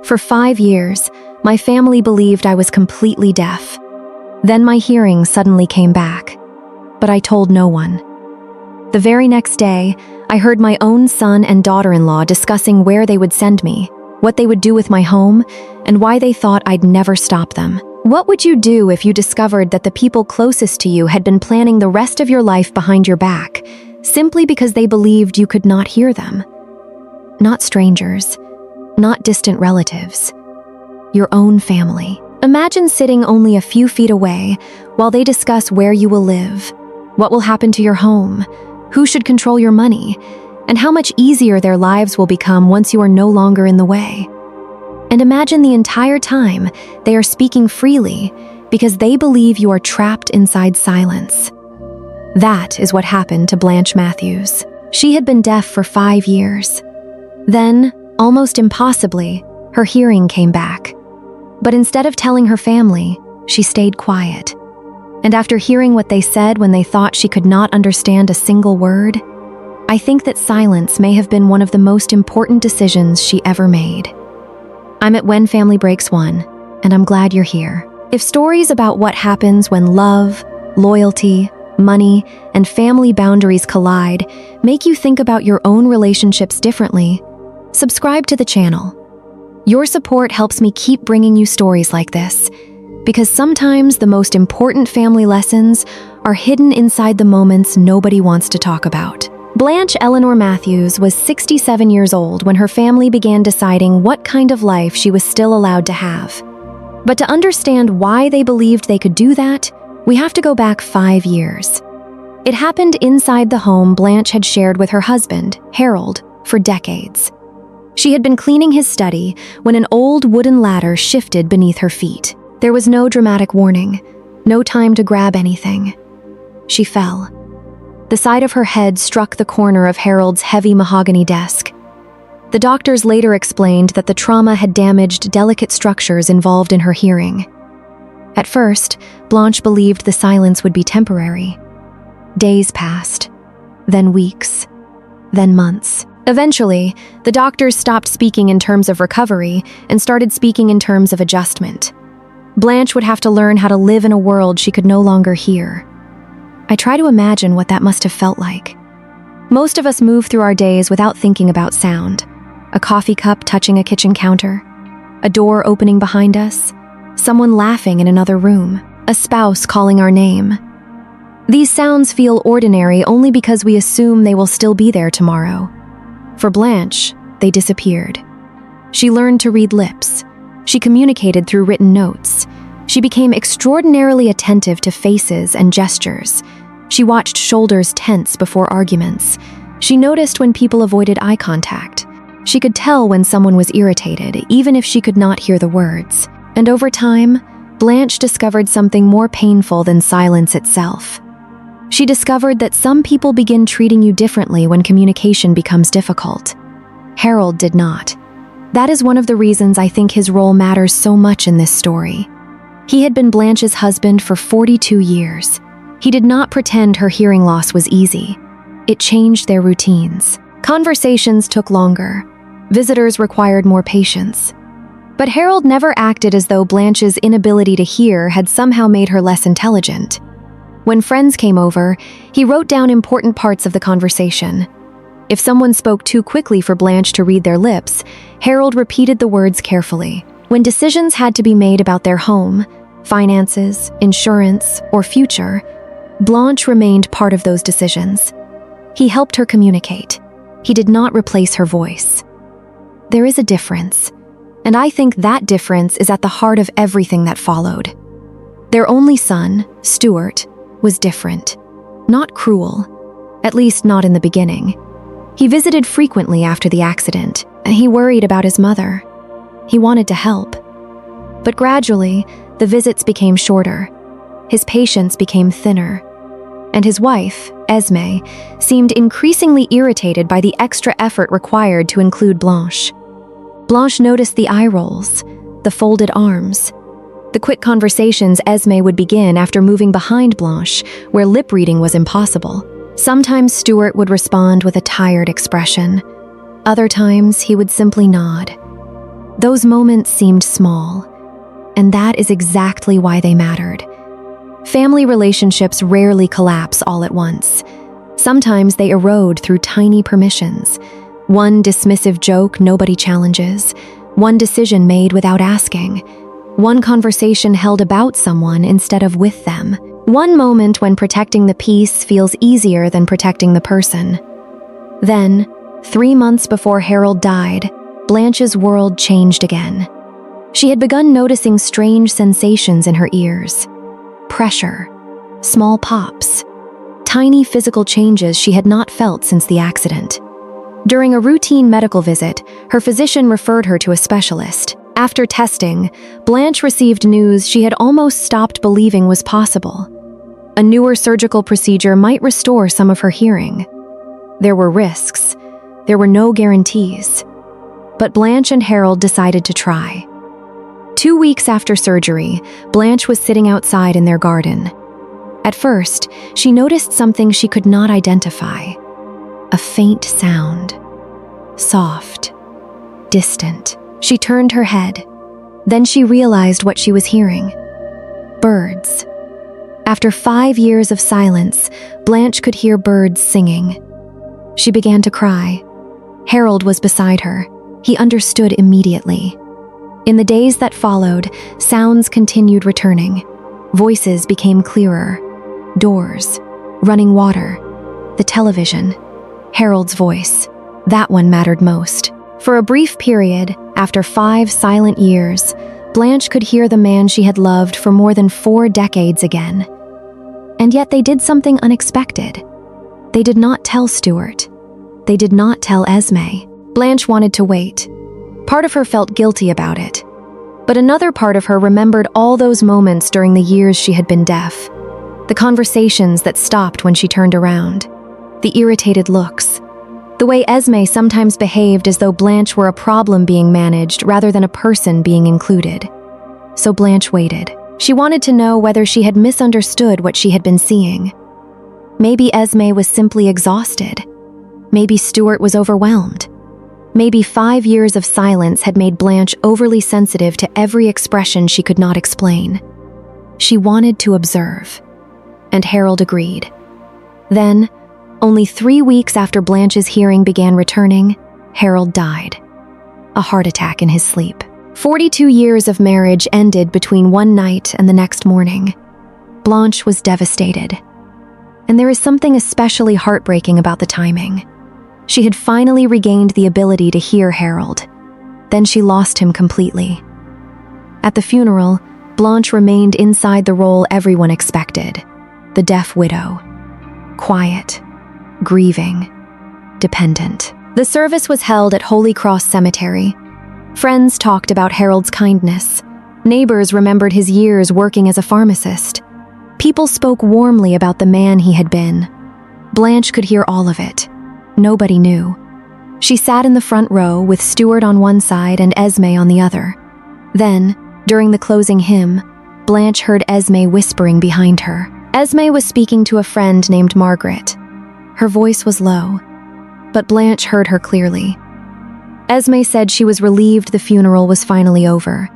For 5 years, my family believed I was completely deaf. Then my hearing suddenly came back, but I told no one. The very next day, I heard my own son and daughter-in-law discussing where they would send me, what they would do with my home, and why they thought I'd never stop them. What would you do if you discovered that the people closest to you had been planning the rest of your life behind your back, simply because they believed you could not hear them? Not strangers, not distant relatives, your own family. Imagine sitting only a few feet away while they discuss where you will live, what will happen to your home, who should control your money, and how much easier their lives will become once you are no longer in the way. And imagine the entire time they are speaking freely because they believe you are trapped inside silence. That is what happened to Blanch Matthews. She had been deaf for 5 years. Then, almost impossibly, her hearing came back. But instead of telling her family, she stayed quiet. And after hearing what they said when they thought she could not understand a single word, I think that silence may have been one of the most important decisions she ever made. I'm at When Family Breaks One, and I'm glad you're here. If stories about what happens when love, loyalty, money, and family boundaries collide make you think about your own relationships differently, subscribe to the channel. Your support helps me keep bringing you stories like this, because sometimes the most important family lessons are hidden inside the moments nobody wants to talk about. Blanch Eleanor Matthews was 67 years old when her family began deciding what kind of life she was still allowed to have. But to understand why they believed they could do that, we have to go back 5 years. It happened inside the home Blanch had shared with her husband, Harold, for decades. She had been cleaning his study when an old wooden ladder shifted beneath her feet. There was no dramatic warning, no time to grab anything. She fell. The side of her head struck the corner of Harold's heavy mahogany desk. The doctors later explained that the trauma had damaged delicate structures involved in her hearing. At first, Blanch believed the silence would be temporary. Days passed, then weeks, then months. Eventually, the doctors stopped speaking in terms of recovery and started speaking in terms of adjustment. Blanch would have to learn how to live in a world she could no longer hear. I try to imagine what that must have felt like. Most of us move through our days without thinking about sound. A coffee cup touching a kitchen counter, a door opening behind us, someone laughing in another room, a spouse calling our name. These sounds feel ordinary only because we assume they will still be there tomorrow. For Blanch, they disappeared. She learned to read lips. She communicated through written notes. She became extraordinarily attentive to faces and gestures. She watched shoulders tense before arguments. She noticed when people avoided eye contact. She could tell when someone was irritated, even if she could not hear the words. And over time, Blanch discovered something more painful than silence itself. She discovered that some people begin treating you differently when communication becomes difficult. Harold did not. That is one of the reasons I think his role matters so much in this story. He had been Blanche's husband for 42 years. He did not pretend her hearing loss was easy. It changed their routines. Conversations took longer. Visitors required more patience. But Harold never acted as though Blanche's inability to hear had somehow made her less intelligent. When friends came over, he wrote down important parts of the conversation. If someone spoke too quickly for Blanche to read their lips, Harold repeated the words carefully. When decisions had to be made about their home, finances, insurance, or future, Blanche remained part of those decisions. He helped her communicate. He did not replace her voice. There is a difference, and I think that difference is at the heart of everything that followed. Their only son, Stuart, was different. Not cruel, at least not in the beginning. He visited frequently after the accident, and he worried about his mother. He wanted to help. But gradually, the visits became shorter. His patience became thinner. And his wife, Esme, seemed increasingly irritated by the extra effort required to include Blanche. Blanche noticed the eye rolls, the folded arms, the quick conversations Esme would begin after moving behind Blanche, where lip reading was impossible. Sometimes Stuart would respond with a tired expression. Other times, he would simply nod. Those moments seemed small, and that is exactly why they mattered. Family relationships rarely collapse all at once. Sometimes they erode through tiny permissions. One dismissive joke nobody challenges, one decision made without asking, one conversation held about someone instead of with them, one moment when protecting the peace feels easier than protecting the person. Then, 3 months before Harold died, Blanche's world changed again. She had begun noticing strange sensations in her ears. Pressure, small pops, tiny physical changes she had not felt since the accident. During a routine medical visit, her physician referred her to a specialist. After testing, Blanche received news she had almost stopped believing was possible. A newer surgical procedure might restore some of her hearing. There were risks. There were no guarantees. But Blanche and Harold decided to try. 2 weeks after surgery, Blanche was sitting outside in their garden. At first, she noticed something she could not identify. A faint sound. Soft. Distant. She turned her head. Then she realized what she was hearing. Birds. After 5 years of silence, Blanche could hear birds singing. She began to cry. Harold was beside her. He understood immediately. In the days that followed, sounds continued returning. Voices became clearer. Doors. Running water. The television. Harold's voice. That one mattered most. For a brief period, after 5 silent years, Blanche could hear the man she had loved for more than 4 decades again. And yet they did something unexpected. They did not tell Stuart. They did not tell Esme. Blanche wanted to wait. Part of her felt guilty about it. But another part of her remembered all those moments during the years she had been deaf. The conversations that stopped when she turned around. The irritated looks. The way Esme sometimes behaved as though Blanche were a problem being managed rather than a person being included. So Blanche waited. She wanted to know whether she had misunderstood what she had been seeing. Maybe Esme was simply exhausted. Maybe Stuart was overwhelmed. Maybe 5 years of silence had made Blanche overly sensitive to every expression she could not explain. She wanted to observe. And Harold agreed. Then, only 3 weeks after Blanche's hearing began returning, Harold died. A heart attack in his sleep. 42 years of marriage ended between one night and the next morning. Blanche was devastated. And there is something especially heartbreaking about the timing. She had finally regained the ability to hear Harold. Then she lost him completely. At the funeral, Blanche remained inside the role everyone expected, the deaf widow. Quiet, grieving, dependent. The service was held at Holy Cross Cemetery. Friends talked about Harold's kindness. Neighbors remembered his years working as a pharmacist. People spoke warmly about the man he had been. Blanche could hear all of it. Nobody knew. She sat in the front row with Stuart on one side and Esme on the other. Then, during the closing hymn, Blanche heard Esme whispering behind her. Esme was speaking to a friend named Margaret. Her voice was low, but Blanche heard her clearly. Esme said she was relieved the funeral was finally over.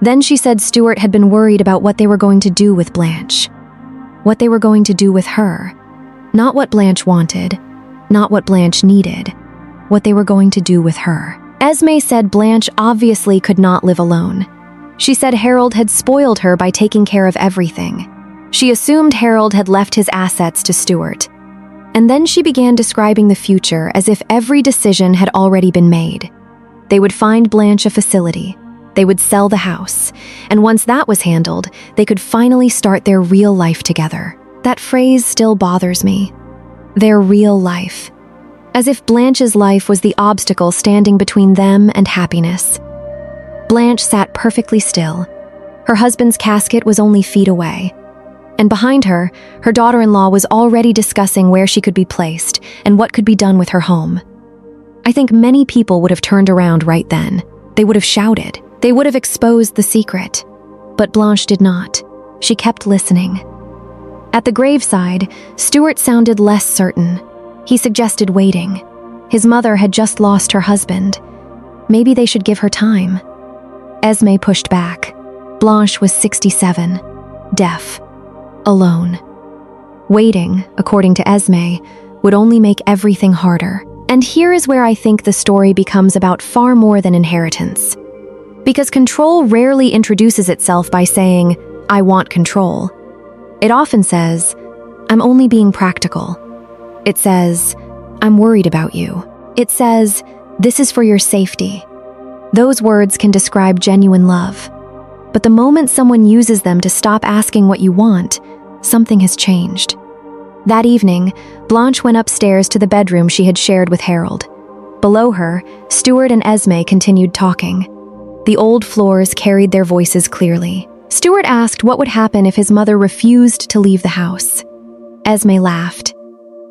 Then she said Stuart had been worried about what they were going to do with Blanche. What they were going to do with her. Not what Blanche wanted, not what Blanche needed. What they were going to do with her. Esme said Blanche obviously could not live alone. She said Harold had spoiled her by taking care of everything. She assumed Harold had left his assets to Stuart. And then she began describing the future as if every decision had already been made. They would find Blanche a facility. They would sell the house. And once that was handled, they could finally start their real life together. That phrase still bothers me. Their real life. As if Blanche's life was the obstacle standing between them and happiness. Blanche sat perfectly still. Her husband's casket was only feet away. And behind her, her daughter-in-law was already discussing where she could be placed and what could be done with her home. I think many people would have turned around right then. They would have shouted. They would have exposed the secret. But Blanche did not. She kept listening. At the graveside, Stuart sounded less certain. He suggested waiting. His mother had just lost her husband. Maybe they should give her time. Esme pushed back. Blanche was 67, deaf, alone. Waiting, according to Esme, would only make everything harder. And here is where I think the story becomes about far more than inheritance. Because control rarely introduces itself by saying, "I want control." It often says, "I'm only being practical." It says, "I'm worried about you." It says, "This is for your safety." Those words can describe genuine love. But the moment someone uses them to stop asking what you want, something has changed. That evening, Blanche went upstairs to the bedroom she had shared with Harold. Below her, Stuart and Esme continued talking. The old floors carried their voices clearly. Stuart asked what would happen if his mother refused to leave the house. Esme laughed.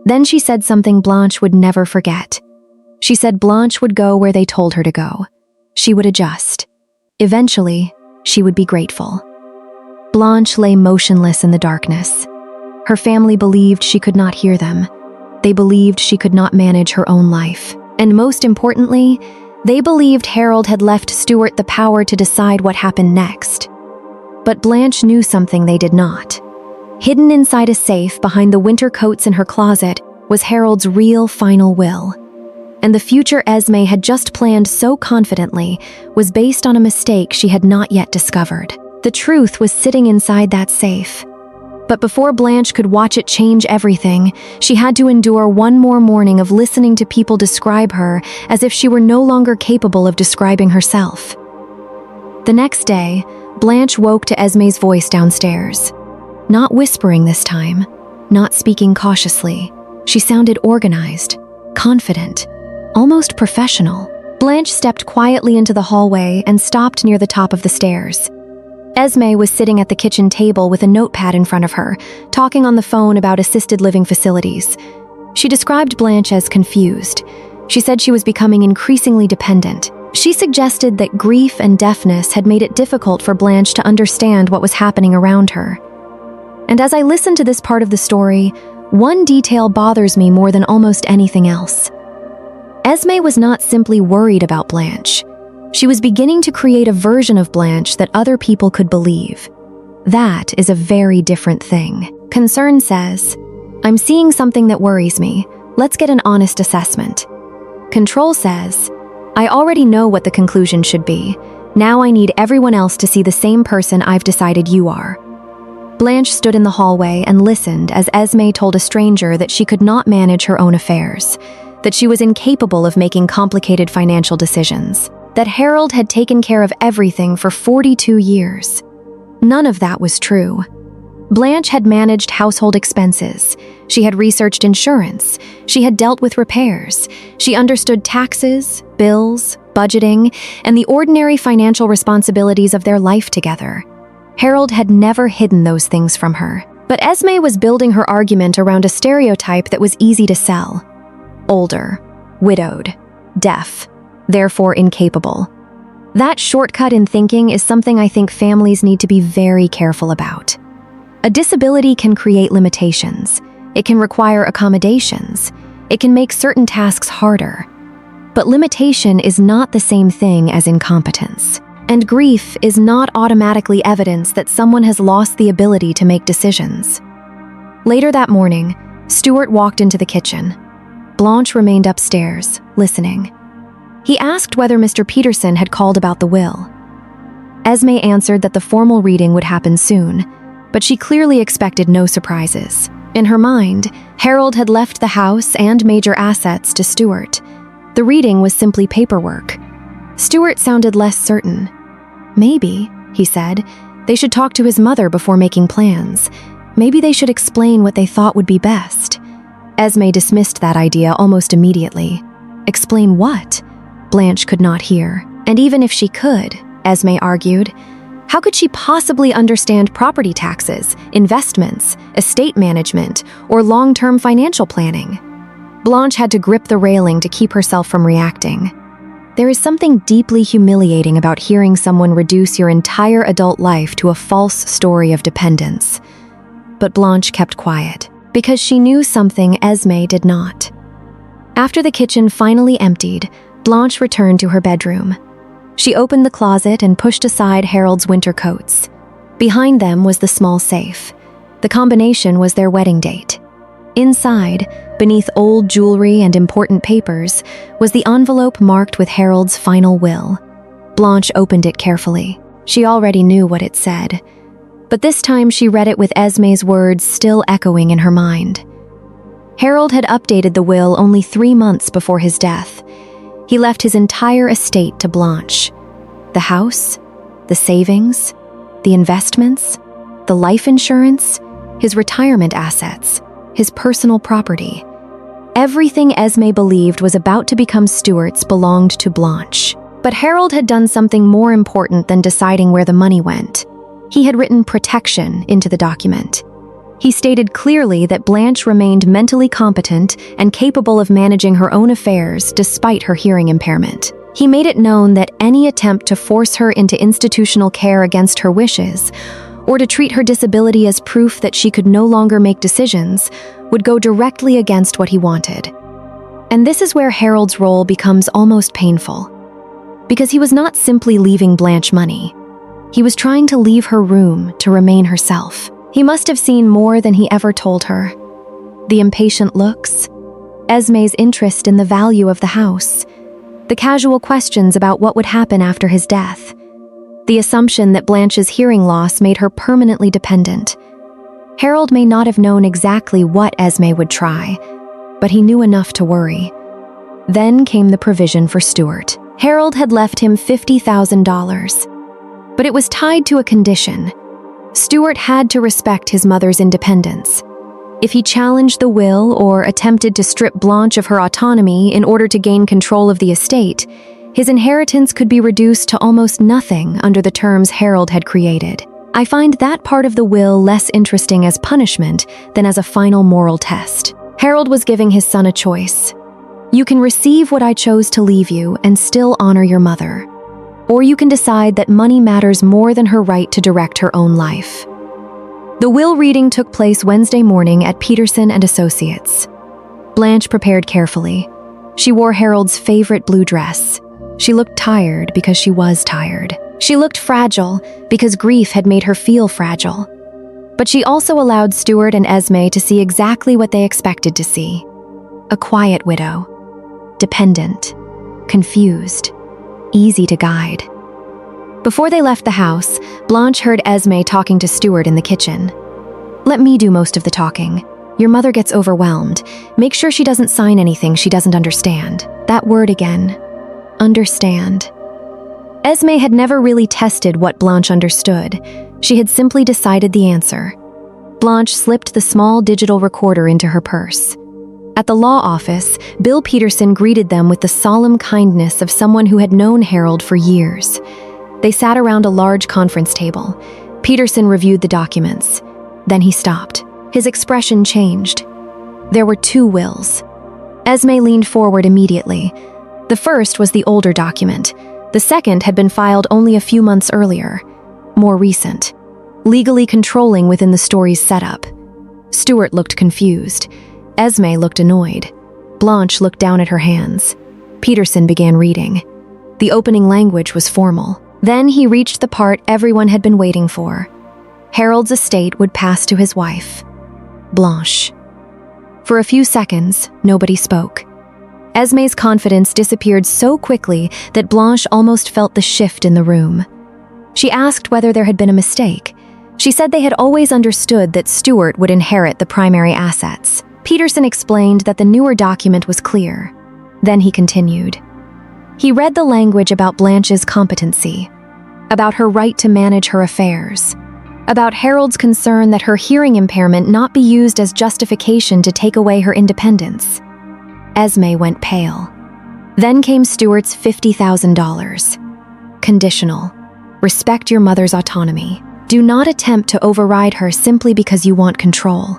Then she said something Blanche would never forget. She said Blanche would go where they told her to go. She would adjust. Eventually, she would be grateful. Blanche lay motionless in the darkness. Her family believed she could not hear them. They believed she could not manage her own life. And most importantly, they believed Harold had left Stuart the power to decide what happened next. But Blanche knew something they did not. Hidden inside a safe behind the winter coats in her closet was Harold's real final will. And the future Esme had just planned so confidently was based on a mistake she had not yet discovered. The truth was sitting inside that safe. But before Blanche could watch it change everything, she had to endure one more morning of listening to people describe her as if she were no longer capable of describing herself. The next day, Blanche woke to Esme's voice downstairs. Not whispering this time, not speaking cautiously. She sounded organized, confident, almost professional. Blanche stepped quietly into the hallway and stopped near the top of the stairs. Esme was sitting at the kitchen table with a notepad in front of her, talking on the phone about assisted living facilities. She described Blanche as confused. She said she was becoming increasingly dependent. She suggested that grief and deafness had made it difficult for Blanche to understand what was happening around her. And as I listen to this part of the story, one detail bothers me more than almost anything else. Esme was not simply worried about Blanche. She was beginning to create a version of Blanche that other people could believe. That is a very different thing. Concern says, "I'm seeing something that worries me. Let's get an honest assessment." Control says, "I already know what the conclusion should be. Now I need everyone else to see the same person I've decided you are." Blanche stood in the hallway and listened as Esme told a stranger that she could not manage her own affairs, that she was incapable of making complicated financial decisions, that Harold had taken care of everything for 42 years. None of that was true. Blanche had managed household expenses. She had researched insurance. She had dealt with repairs. She understood taxes, bills, budgeting, and the ordinary financial responsibilities of their life together. Harold had never hidden those things from her. But Esme was building her argument around a stereotype that was easy to sell. Older, widowed, deaf, therefore incapable. That shortcut in thinking is something I think families need to be very careful about. A disability can create limitations. It can require accommodations. It can make certain tasks harder. But limitation is not the same thing as incompetence. And grief is not automatically evidence that someone has lost the ability to make decisions. Later that morning, Stuart walked into the kitchen. Blanche remained upstairs, listening. He asked whether Mr. Peterson had called about the will. Esme answered that the formal reading would happen soon, but she clearly expected no surprises. In her mind, Harold had left the house and major assets to Stuart. The reading was simply paperwork. Stuart sounded less certain. Maybe, he said, they should talk to his mother before making plans. Maybe they should explain what they thought would be best. Esme dismissed that idea almost immediately. Explain what? Blanche could not hear. And even if she could, Esme argued, how could she possibly understand property taxes, investments, estate management, or long-term financial planning? Blanche had to grip the railing to keep herself from reacting. There is something deeply humiliating about hearing someone reduce your entire adult life to a false story of dependence. But Blanche kept quiet, because she knew something Esme did not. After the kitchen finally emptied, Blanche returned to her bedroom. She opened the closet and pushed aside Harold's winter coats. Behind them was the small safe. The combination was their wedding date. Inside, beneath old jewelry and important papers, was the envelope marked with Harold's final will. Blanche opened it carefully. She already knew what it said. But this time she read it with Esme's words still echoing in her mind. Harold had updated the will only 3 months before his death. He left his entire estate to Blanche. The house, the savings, the investments, the life insurance, his retirement assets, his personal property. Everything Esme believed was about to become Stuart's belonged to Blanche. But Harold had done something more important than deciding where the money went. He had written protection into the document. He stated clearly that Blanche remained mentally competent and capable of managing her own affairs despite her hearing impairment. He made it known that any attempt to force her into institutional care against her wishes, or to treat her disability as proof that she could no longer make decisions, would go directly against what he wanted. And this is where Harold's role becomes almost painful. Because he was not simply leaving Blanche money. He was trying to leave her room to remain herself. He must have seen more than he ever told her. The impatient looks, Esme's interest in the value of the house, the casual questions about what would happen after his death, the assumption that Blanche's hearing loss made her permanently dependent. Harold may not have known exactly what Esme would try, but he knew enough to worry. Then came the provision for Stuart. Harold had left him $50,000, but it was tied to a condition. Stuart had to respect his mother's independence. If he challenged the will or attempted to strip Blanche of her autonomy in order to gain control of the estate, his inheritance could be reduced to almost nothing under the terms Harold had created. I find that part of the will less interesting as punishment than as a final moral test. Harold was giving his son a choice. You can receive what I chose to leave you and still honor your mother. Or you can decide that money matters more than her right to direct her own life. The will reading took place Wednesday morning at Peterson and Associates. Blanche prepared carefully. She wore Harold's favorite blue dress. She looked tired because she was tired. She looked fragile because grief had made her feel fragile. But she also allowed Stuart and Esme to see exactly what they expected to see. A quiet widow. Dependent. Confused. Easy to guide. Before they left the house, Blanche heard Esme talking to Stuart in the kitchen. Let me do most of the talking. Your mother gets overwhelmed. Make sure she doesn't sign anything she doesn't understand. That word again. Understand. Esme had never really tested what Blanche understood. She had simply decided the answer. Blanche slipped the small digital recorder into her purse. At the law office, Bill Peterson greeted them with the solemn kindness of someone who had known Harold for years. They sat around a large conference table. Peterson reviewed the documents. Then he stopped. His expression changed. There were 2 wills. Esme leaned forward immediately. The first was the older document. The second had been filed only a few months earlier. More recent. Legally controlling within the story's setup. Stuart looked confused. Esme looked annoyed. Blanche looked down at her hands. Peterson began reading. The opening language was formal. Then he reached the part everyone had been waiting for. Harold's estate would pass to his wife, Blanche. For a few seconds, nobody spoke. Esme's confidence disappeared so quickly that Blanche almost felt the shift in the room. She asked whether there had been a mistake. She said they had always understood that Stuart would inherit the primary assets. Peterson explained that the newer document was clear. Then he continued. He read the language about Blanche's competency, about her right to manage her affairs, about Harold's concern that her hearing impairment not be used as justification to take away her independence. Esme went pale. Then came Stuart's $50,000. Conditional. Respect your mother's autonomy. Do not attempt to override her simply because you want control.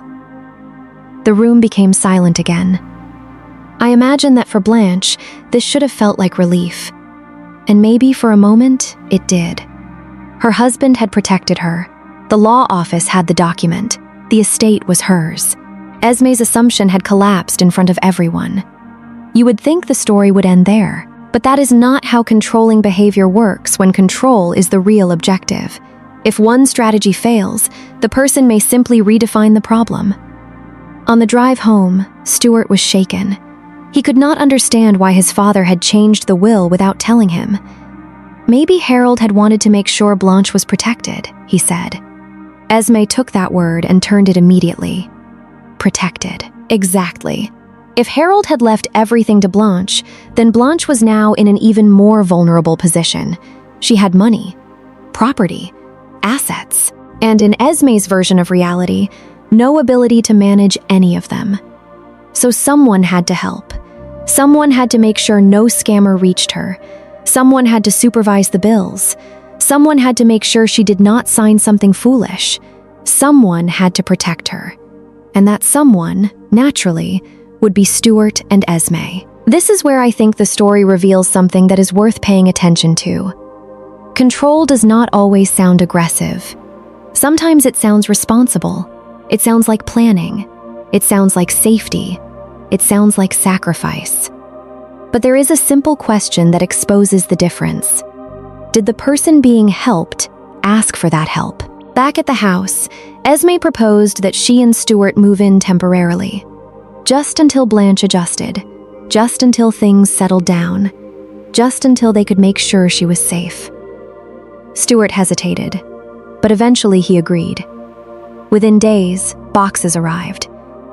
The room became silent again. I imagine that for Blanche, this should have felt like relief. And maybe for a moment, it did. Her husband had protected her. The law office had the document. The estate was hers. Esme's assumption had collapsed in front of everyone. You would think the story would end there. But that is not how controlling behavior works when control is the real objective. If one strategy fails, the person may simply redefine the problem. On the drive home, Stuart was shaken. He could not understand why his father had changed the will without telling him. Maybe Harold had wanted to make sure Blanche was protected, he said. Esme took that word and turned it immediately. Protected. Exactly. If Harold had left everything to Blanche, then Blanche was now in an even more vulnerable position. She had money, property, assets, and in Esme's version of reality, no ability to manage any of them. So someone had to help. Someone had to make sure no scammer reached her. Someone had to supervise the bills. Someone had to make sure she did not sign something foolish. Someone had to protect her. And that someone, naturally, would be Stuart and Esme. This is where I think the story reveals something that is worth paying attention to. Control does not always sound aggressive. Sometimes it sounds responsible. It sounds like planning. It sounds like safety. It sounds like sacrifice. But there is a simple question that exposes the difference. Did the person being helped ask for that help? Back at the house, Esme proposed that she and Stuart move in temporarily. Just until Blanche adjusted. Just until things settled down. Just until they could make sure she was safe. Stuart hesitated, but eventually he agreed. Within days, boxes arrived,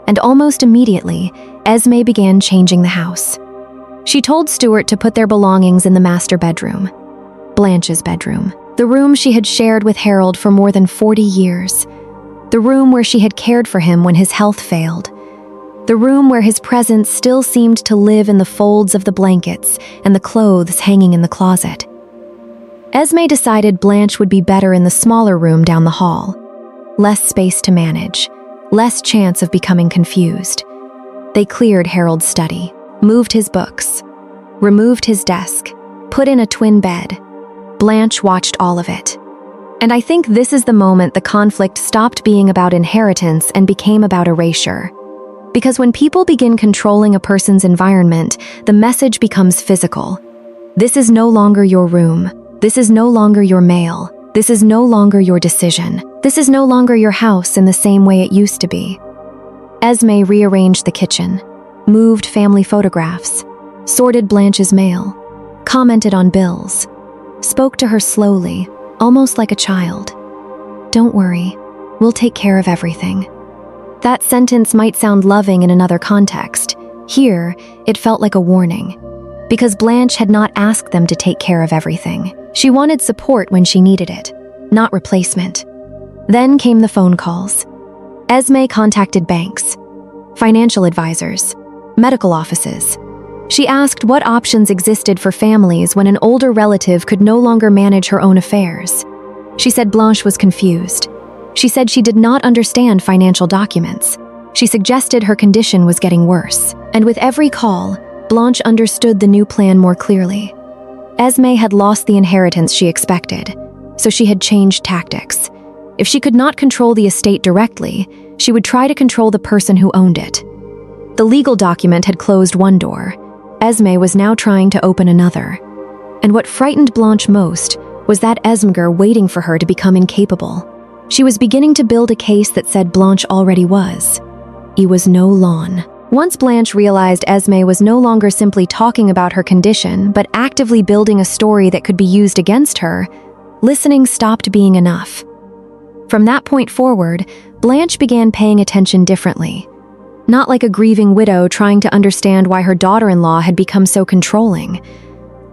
and almost immediately, Esme began changing the house. She told Stuart to put their belongings in the master bedroom, Blanche's bedroom, the room she had shared with Harold for more than 40 years, the room where she had cared for him when his health failed, the room where his presence still seemed to live in the folds of the blankets and the clothes hanging in the closet. Esme decided Blanche would be better in the smaller room down the hall. Less space to manage, less chance of becoming confused. They cleared Harold's study, moved his books, removed his desk, put in a twin bed. Blanche watched all of it. And I think this is the moment the conflict stopped being about inheritance and became about erasure. Because when people begin controlling a person's environment, the message becomes physical. This is no longer your room. This is no longer your mail. This is no longer your decision. This is no longer your house in the same way it used to be. Esme rearranged the kitchen, moved family photographs, sorted Blanche's mail, commented on bills, spoke to her slowly, almost like a child. Don't worry, we'll take care of everything. That sentence might sound loving in another context. Here, it felt like a warning, because Blanche had not asked them to take care of everything. She wanted support when she needed it, not replacement. Then came the phone calls. Esme contacted banks, financial advisors, medical offices. She asked what options existed for families when an older relative could no longer manage her own affairs. She said Blanche was confused. She said she did not understand financial documents. She suggested her condition was getting worse. And with every call, Blanche understood the new plan more clearly. Esme had lost the inheritance she expected, so she had changed tactics. If she could not control the estate directly, she would try to control the person who owned it. The legal document had closed one door. Esme was now trying to open another. And what frightened Blanche most was that Esmger waiting for her to become incapable. She was beginning to build a case that said Blanche already was. He was no lawn. Once Blanche realized Esme was no longer simply talking about her condition, but actively building a story that could be used against her, listening stopped being enough. From that point forward, Blanche began paying attention differently. Not like a grieving widow trying to understand why her daughter-in-law had become so controlling.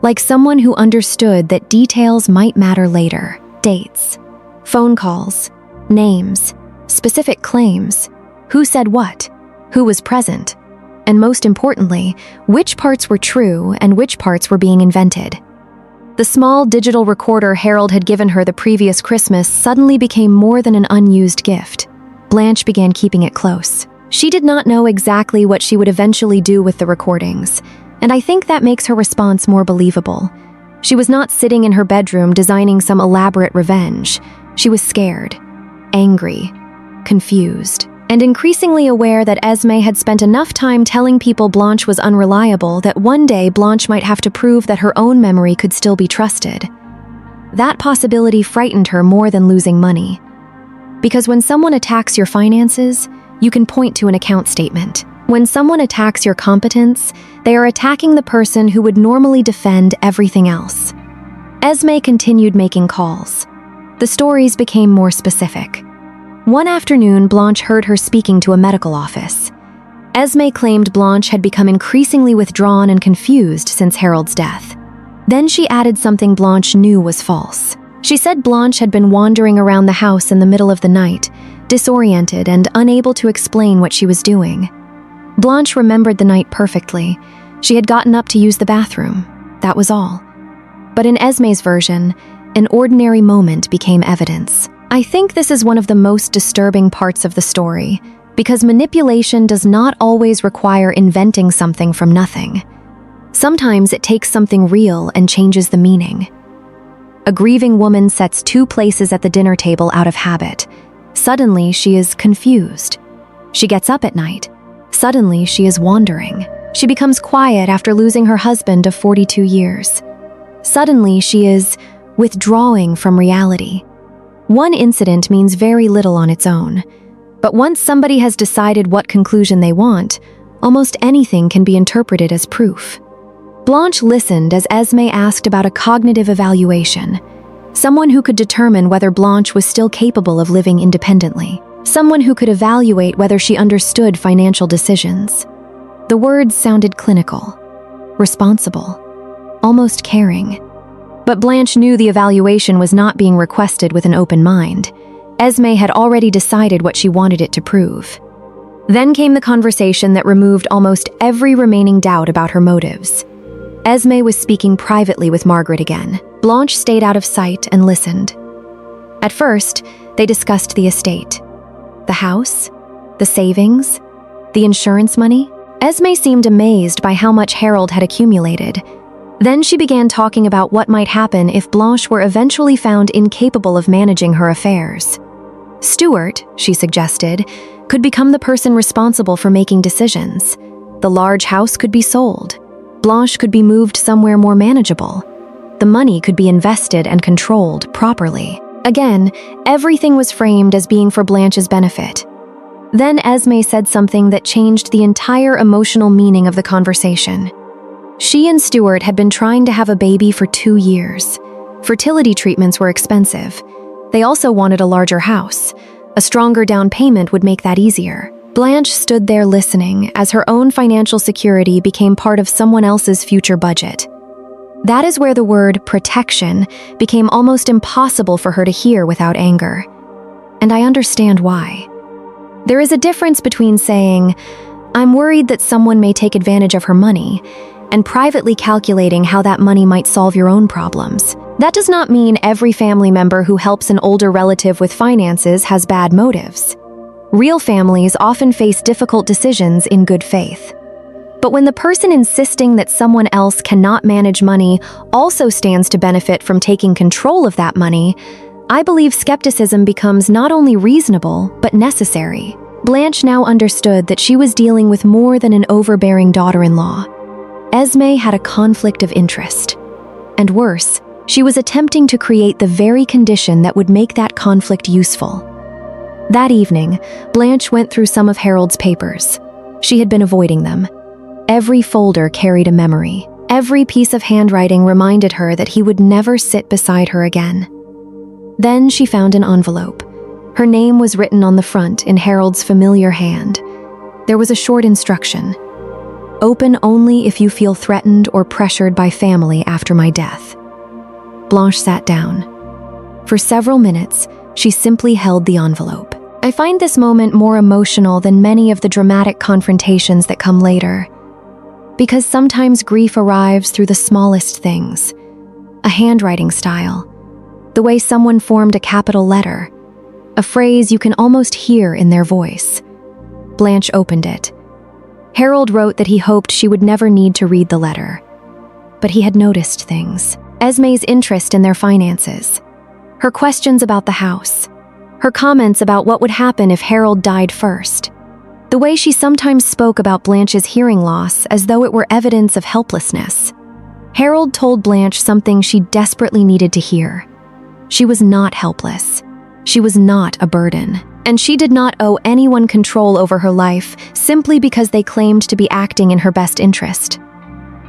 Like someone who understood that details might matter later. Dates, phone calls, names, specific claims, who said what, who was present, and most importantly, which parts were true and which parts were being invented. The small digital recorder Harold had given her the previous Christmas suddenly became more than an unused gift. Blanche began keeping it close. She did not know exactly what she would eventually do with the recordings, and I think that makes her response more believable. She was not sitting in her bedroom designing some elaborate revenge. She was scared, angry, confused. and increasingly aware that Esme had spent enough time telling people Blanch was unreliable that one day Blanch might have to prove that her own memory could still be trusted. That possibility frightened her more than losing money. Because when someone attacks your finances, you can point to an account statement. When someone attacks your competence, they are attacking the person who would normally defend everything else. Esme continued making calls. The stories became more specific. One afternoon, Blanch heard her speaking to a medical office. Esme claimed Blanch had become increasingly withdrawn and confused since Harold's death. Then she added something Blanch knew was false. She said Blanch had been wandering around the house in the middle of the night, disoriented and unable to explain what she was doing. Blanch remembered the night perfectly. She had gotten up to use the bathroom. That was all. But in Esme's version, an ordinary moment became evidence. I think this is one of the most disturbing parts of the story, because manipulation does not always require inventing something from nothing. Sometimes it takes something real and changes the meaning. A grieving woman sets two places at the dinner table out of habit. Suddenly, she is confused. She gets up at night. Suddenly, she is wandering. She becomes quiet after losing her husband of 42 years. Suddenly, she is withdrawing from reality. One incident means very little on its own. But once somebody has decided what conclusion they want, almost anything can be interpreted as proof. Blanch listened as Esme asked about a cognitive evaluation. Someone who could determine whether Blanch was still capable of living independently. Someone who could evaluate whether she understood financial decisions. The words sounded clinical, responsible, almost caring. But Blanch knew the evaluation was not being requested with an open mind. Esme had already decided what she wanted it to prove. Then came the conversation that removed almost every remaining doubt about her motives. Esme was speaking privately with Margaret again. Blanch stayed out of sight and listened. At first, they discussed the estate. The house, the savings, the insurance money. Esme seemed amazed by how much Harold had accumulated. Then she began talking about what might happen if Blanch were eventually found incapable of managing her affairs. Stuart, she suggested, could become the person responsible for making decisions. The large house could be sold. Blanch could be moved somewhere more manageable. The money could be invested and controlled properly. Again, everything was framed as being for Blanche's benefit. Then Esme said something that changed the entire emotional meaning of the conversation. She and Stuart had been trying to have a baby for 2 years. Fertility treatments were expensive. They also wanted a larger house. A stronger down payment would make that easier. Blanch stood there listening as her own financial security became part of someone else's future budget. That is where the word protection became almost impossible for her to hear without anger. And I understand why. There is a difference between saying, "I'm worried that someone may take advantage of her money," and privately calculating how that money might solve your own problems. That does not mean every family member who helps an older relative with finances has bad motives. Real families often face difficult decisions in good faith. But when the person insisting that someone else cannot manage money also stands to benefit from taking control of that money, I believe skepticism becomes not only reasonable, but necessary. Blanch now understood that she was dealing with more than an overbearing daughter-in-law. Esme had a conflict of interest. And worse, she was attempting to create the very condition that would make that conflict useful. That evening, Blanch went through some of Harold's papers. She had been avoiding them. Every folder carried a memory. Every piece of handwriting reminded her that he would never sit beside her again. Then she found an envelope. Her name was written on the front in Harold's familiar hand. There was a short instruction. "Open only if you feel threatened or pressured by family after my death." Blanch sat down. For several minutes, she simply held the envelope. I find this moment more emotional than many of the dramatic confrontations that come later. Because sometimes grief arrives through the smallest things. A handwriting style. The way someone formed a capital letter. A phrase you can almost hear in their voice. Blanch opened it. Harold wrote that he hoped she would never need to read the letter. But he had noticed things. Esme's interest in their finances. Her questions about the house. Her comments about what would happen if Harold died first. The way she sometimes spoke about Blanche's hearing loss as though it were evidence of helplessness. Harold told Blanche something she desperately needed to hear. She was not helpless. She was not a burden. And she did not owe anyone control over her life simply because they claimed to be acting in her best interest.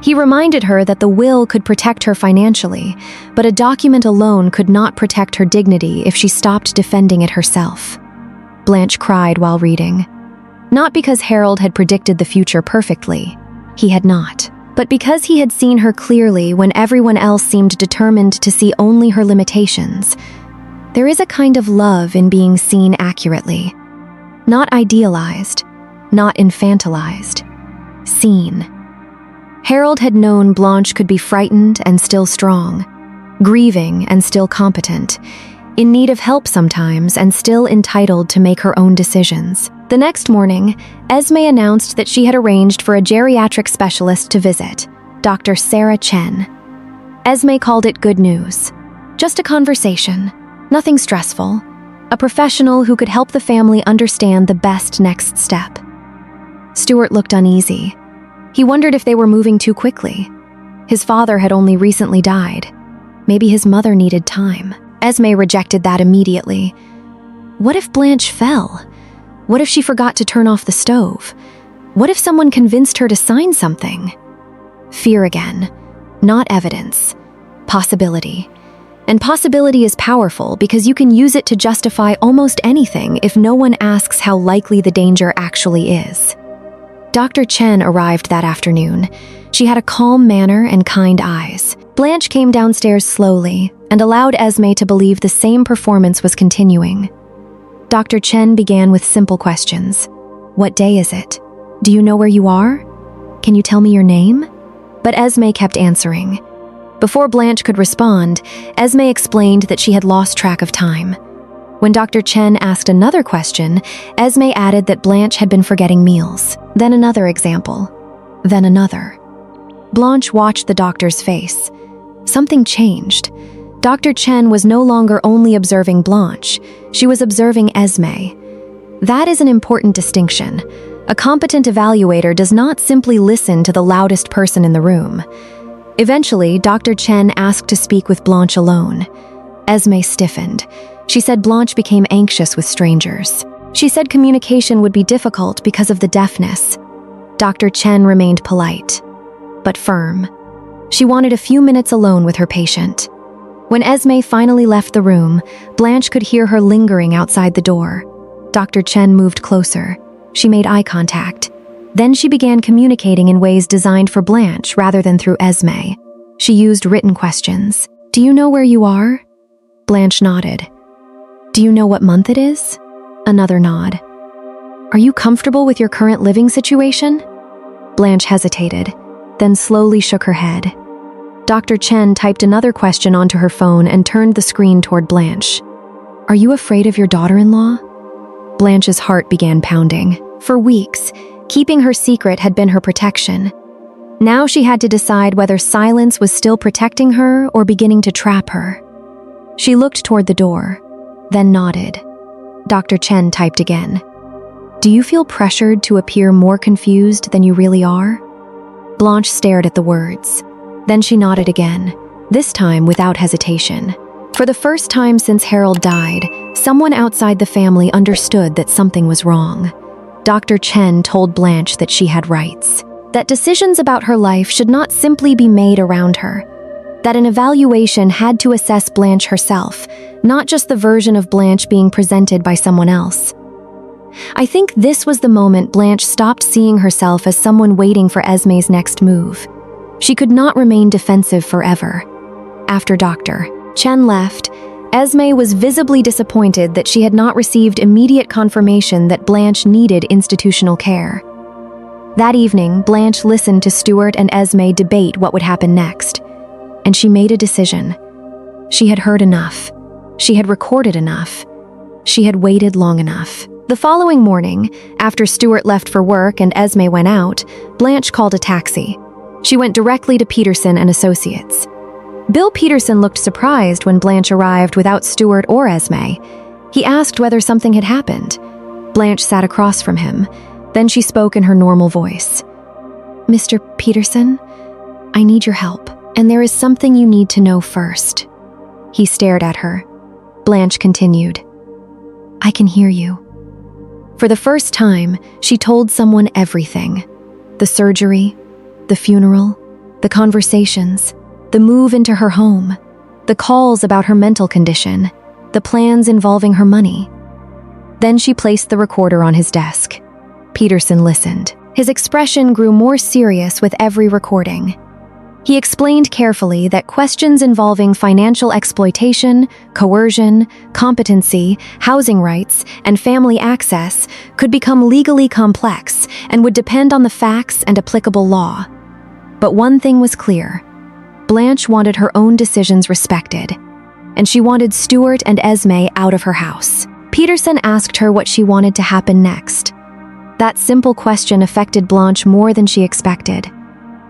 He reminded her that the will could protect her financially, but a document alone could not protect her dignity if she stopped defending it herself. Blanche cried while reading. Not because Harold had predicted the future perfectly. He had not. But because he had seen her clearly when everyone else seemed determined to see only her limitations. There is a kind of love in being seen accurately. Not idealized, not infantilized. Seen. Harold had known Blanche could be frightened and still strong, grieving and still competent, in need of help sometimes and still entitled to make her own decisions. The next morning, Esme announced that she had arranged for a geriatric specialist to visit, Dr. Sarah Chen. Esme called it good news. Just a conversation, nothing stressful, a professional who could help the family understand the best next step. Stuart looked uneasy. He wondered if they were moving too quickly. His father had only recently died. Maybe his mother needed time. Esme rejected that immediately. What if Blanche fell? What if she forgot to turn off the stove? What if someone convinced her to sign something? Fear again. Not evidence. Possibility. And possibility is powerful because you can use it to justify almost anything if no one asks how likely the danger actually is. Dr. Chen arrived that afternoon. She had a calm manner and kind eyes. Blanche came downstairs slowly and allowed Esme to believe the same performance was continuing. Dr. Chen began with simple questions. What day is it? Do you know where you are? Can you tell me your name? But Esme kept answering. Before Blanche could respond, Esme explained that she had lost track of time. When Dr. Chen asked another question, Esme added that Blanche had been forgetting meals. Then another example. Then another. Blanche watched the doctor's face. Something changed. Dr. Chen was no longer only observing Blanche, she was observing Esme. That is an important distinction. A competent evaluator does not simply listen to the loudest person in the room. Eventually, Dr. Chen asked to speak with Blanche alone. Esme stiffened. She said Blanche became anxious with strangers. She said communication would be difficult because of the deafness. Dr. Chen remained polite, but firm. She wanted a few minutes alone with her patient. When Esme finally left the room, Blanche could hear her lingering outside the door. Dr. Chen moved closer. She made eye contact. Then she began communicating in ways designed for Blanche rather than through Esme. She used written questions. Do you know where you are? Blanche nodded. Do you know what month it is? Another nod. Are you comfortable with your current living situation? Blanche hesitated, then slowly shook her head. Dr. Chen typed another question onto her phone and turned the screen toward Blanche. Are you afraid of your daughter-in-law? Blanche's heart began pounding. For weeks, keeping her secret had been her protection. Now she had to decide whether silence was still protecting her or beginning to trap her. She looked toward the door, then nodded. Dr. Chen typed again. Do you feel pressured to appear more confused than you really are? Blanche stared at the words. Then she nodded again, this time without hesitation. For the first time since Harold died, someone outside the family understood that something was wrong. Dr. Chen told Blanche that she had rights, that decisions about her life should not simply be made around her, that an evaluation had to assess Blanche herself, not just the version of Blanche being presented by someone else. I think this was the moment Blanche stopped seeing herself as someone waiting for Esme's next move. She could not remain defensive forever. After Dr. Chen left, Esme was visibly disappointed that she had not received immediate confirmation that Blanche needed institutional care. That evening, Blanche listened to Stuart and Esme debate what would happen next, and she made a decision. She had heard enough. She had recorded enough. She had waited long enough. The following morning, after Stuart left for work and Esme went out, Blanche called a taxi. She went directly to Peterson and Associates. Bill Peterson looked surprised when Blanche arrived without Stuart or Esme. He asked whether something had happened. Blanche sat across from him. Then she spoke in her normal voice. "Mr. Peterson, I need your help, and there is something you need to know first." He stared at her. Blanche continued. "I can hear you." For the first time, she told someone everything. The surgery, the funeral, the conversations, the move into her home, the calls about her mental condition, the plans involving her money. Then she placed the recorder on his desk. Peterson listened. His expression grew more serious with every recording. He explained carefully that questions involving financial exploitation, coercion, competency, housing rights, and family access could become legally complex and would depend on the facts and applicable law. But one thing was clear. Blanche wanted her own decisions respected, and she wanted Stuart and Esme out of her house. Peterson asked her what she wanted to happen next. That simple question affected Blanche more than she expected.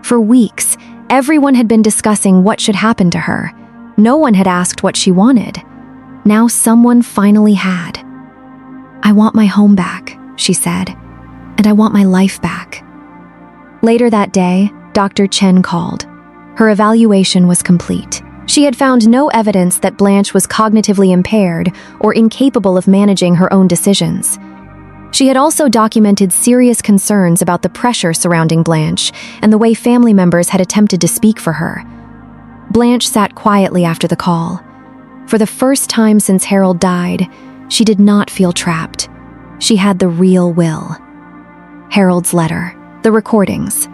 For weeks, everyone had been discussing what should happen to her. No one had asked what she wanted. Now someone finally had. "I want my home back," she said, "and I want my life back." Later that day, Dr. Chen called. Her evaluation was complete. She had found no evidence that Blanche was cognitively impaired or incapable of managing her own decisions. She had also documented serious concerns about the pressure surrounding Blanche and the way family members had attempted to speak for her. Blanche sat quietly after the call. For the first time since Harold died, she did not feel trapped. She had the real will. Harold's letter, the recordings,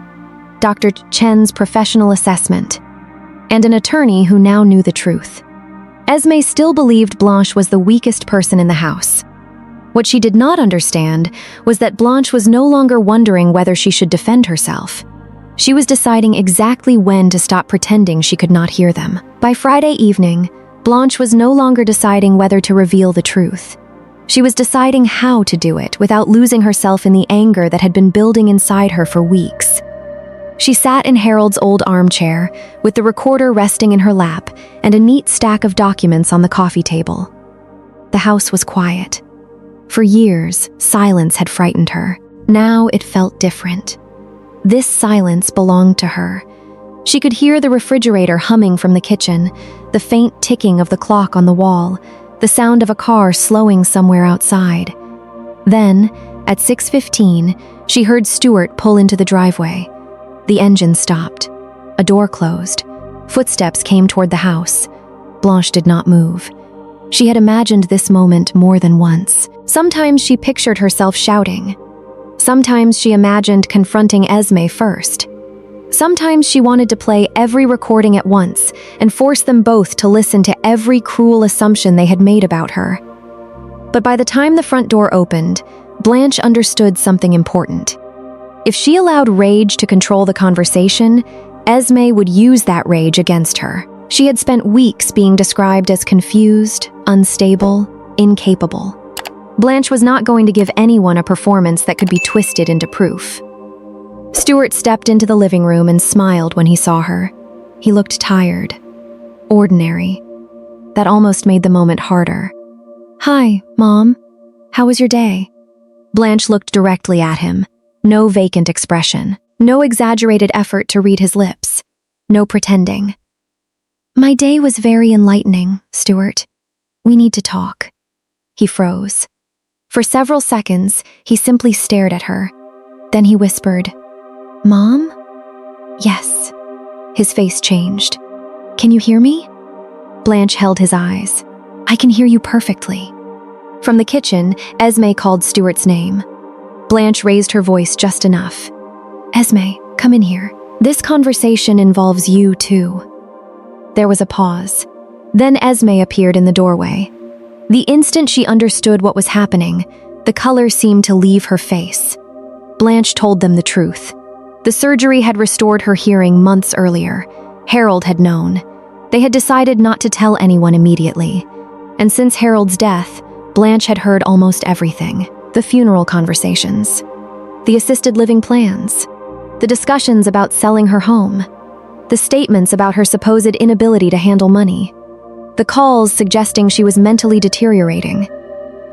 Dr. Chen's professional assessment, and an attorney who now knew the truth. Esme still believed Blanche was the weakest person in the house. What she did not understand was that Blanche was no longer wondering whether she should defend herself. She was deciding exactly when to stop pretending she could not hear them. By Friday evening, Blanche was no longer deciding whether to reveal the truth. She was deciding how to do it without losing herself in the anger that had been building inside her for weeks. She sat in Harold's old armchair, with the recorder resting in her lap and a neat stack of documents on the coffee table. The house was quiet. For years, silence had frightened her. Now it felt different. This silence belonged to her. She could hear the refrigerator humming from the kitchen, the faint ticking of the clock on the wall, the sound of a car slowing somewhere outside. Then, at 6:15, she heard Stuart pull into the driveway. The engine stopped. A door closed. Footsteps came toward the house. Blanche did not move. She had imagined this moment more than once. Sometimes she pictured herself shouting. Sometimes she imagined confronting Esme first. Sometimes she wanted to play every recording at once and force them both to listen to every cruel assumption they had made about her. But by the time the front door opened, Blanche understood something important. If she allowed rage to control the conversation, Esme would use that rage against her. She had spent weeks being described as confused, unstable, incapable. Blanche was not going to give anyone a performance that could be twisted into proof. Stuart stepped into the living room and smiled when he saw her. He looked tired, ordinary. That almost made the moment harder. "Hi, Mom. How was your day?" Blanche looked directly at him. No vacant expression. No exaggerated effort to read his lips. No pretending. "My day was very enlightening, Stuart. We need to talk." He froze. For several seconds, he simply stared at her. Then he whispered, "Mom?" "Yes." His face changed. "Can you hear me?" Blanche held his eyes. "I can hear you perfectly." From the kitchen, Esme called Stuart's name. Blanche raised her voice just enough. "Esme, come in here. This conversation involves you too." There was a pause. Then Esme appeared in the doorway. The instant she understood what was happening, the color seemed to leave her face. Blanche told them the truth. The surgery had restored her hearing months earlier. Harold had known. They had decided not to tell anyone immediately. And since Harold's death, Blanche had heard almost everything. The funeral conversations, the assisted living plans, the discussions about selling her home, the statements about her supposed inability to handle money, the calls suggesting she was mentally deteriorating.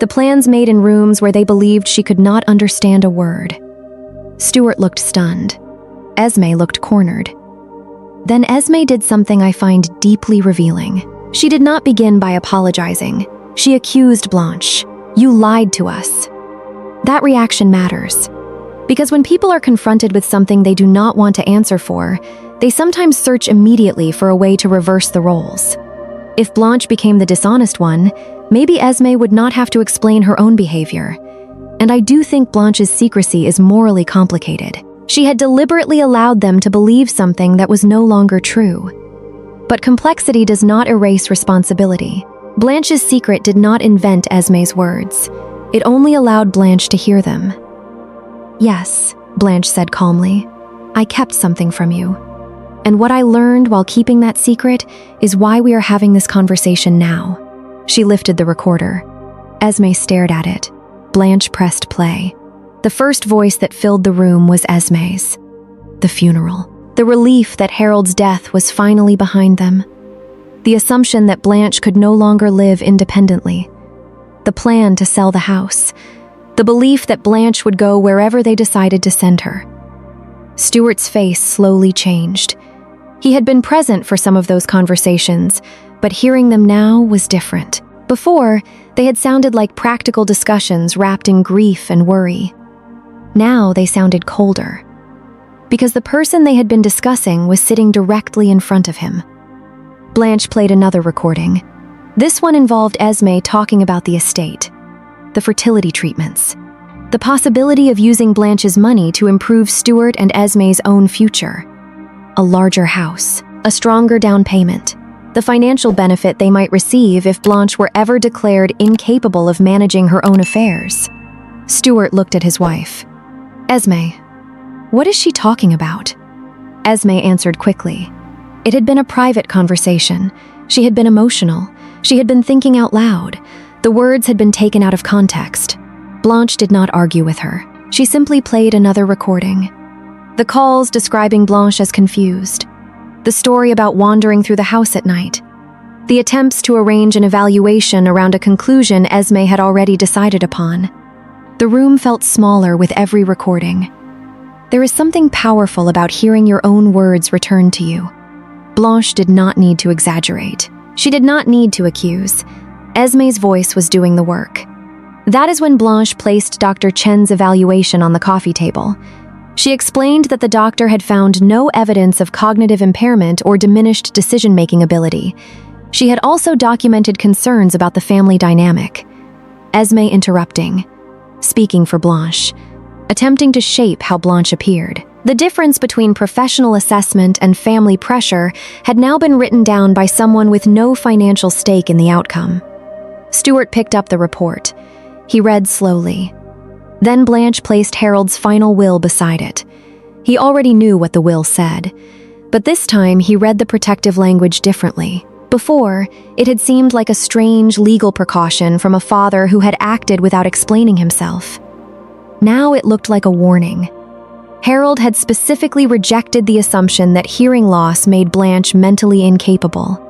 The plans made in rooms where they believed she could not understand a word. Stuart looked stunned. Esme looked cornered. Then Esme did something I find deeply revealing. She did not begin by apologizing. She accused Blanch. "You lied to us." That reaction matters. Because when people are confronted with something they do not want to answer for, they sometimes search immediately for a way to reverse the roles. If Blanch became the dishonest one, maybe Esme would not have to explain her own behavior. And I do think Blanche's secrecy is morally complicated. She had deliberately allowed them to believe something that was no longer true. But complexity does not erase responsibility. Blanche's secret did not invent Esme's words. It only allowed Blanche to hear them. "Yes," Blanche said calmly, "I kept something from you. And what I learned while keeping that secret is why we are having this conversation now." She lifted the recorder. Esme stared at it. Blanche pressed play. The first voice that filled the room was Esme's. The funeral. The relief that Harold's death was finally behind them. The assumption that Blanche could no longer live independently. The plan to sell the house. The belief that Blanche would go wherever they decided to send her. Stuart's face slowly changed. He had been present for some of those conversations, but hearing them now was different. Before, they had sounded like practical discussions wrapped in grief and worry. Now they sounded colder. Because the person they had been discussing was sitting directly in front of him. Blanche played another recording. This one involved Esme talking about the estate, the fertility treatments, the possibility of using Blanche's money to improve Stuart and Esme's own future. A larger house, a stronger down payment, the financial benefit they might receive if Blanche were ever declared incapable of managing her own affairs. Stuart looked at his wife. "Esme, what is she talking about?" Esme answered quickly. It had been a private conversation. She had been emotional. She had been thinking out loud. The words had been taken out of context. Blanche did not argue with her. She simply played another recording. The calls describing Blanche as confused. The story about wandering through the house at night. The attempts to arrange an evaluation around a conclusion Esme had already decided upon. The room felt smaller with every recording. There is something powerful about hearing your own words returned to you. Blanche did not need to exaggerate. She did not need to accuse. Esme's voice was doing the work. That is when Blanche placed Dr. Chen's evaluation on the coffee table. She explained that the doctor had found no evidence of cognitive impairment or diminished decision-making ability. She had also documented concerns about the family dynamic. Esme interrupting, speaking for Blanche, attempting to shape how Blanche appeared. The difference between professional assessment and family pressure had now been written down by someone with no financial stake in the outcome. Stuart picked up the report. He read slowly. Then Blanche placed Harold's final will beside it. He already knew what the will said, but this time he read the protective language differently. Before, it had seemed like a strange legal precaution from a father who had acted without explaining himself. Now it looked like a warning. Harold had specifically rejected the assumption that hearing loss made Blanche mentally incapable.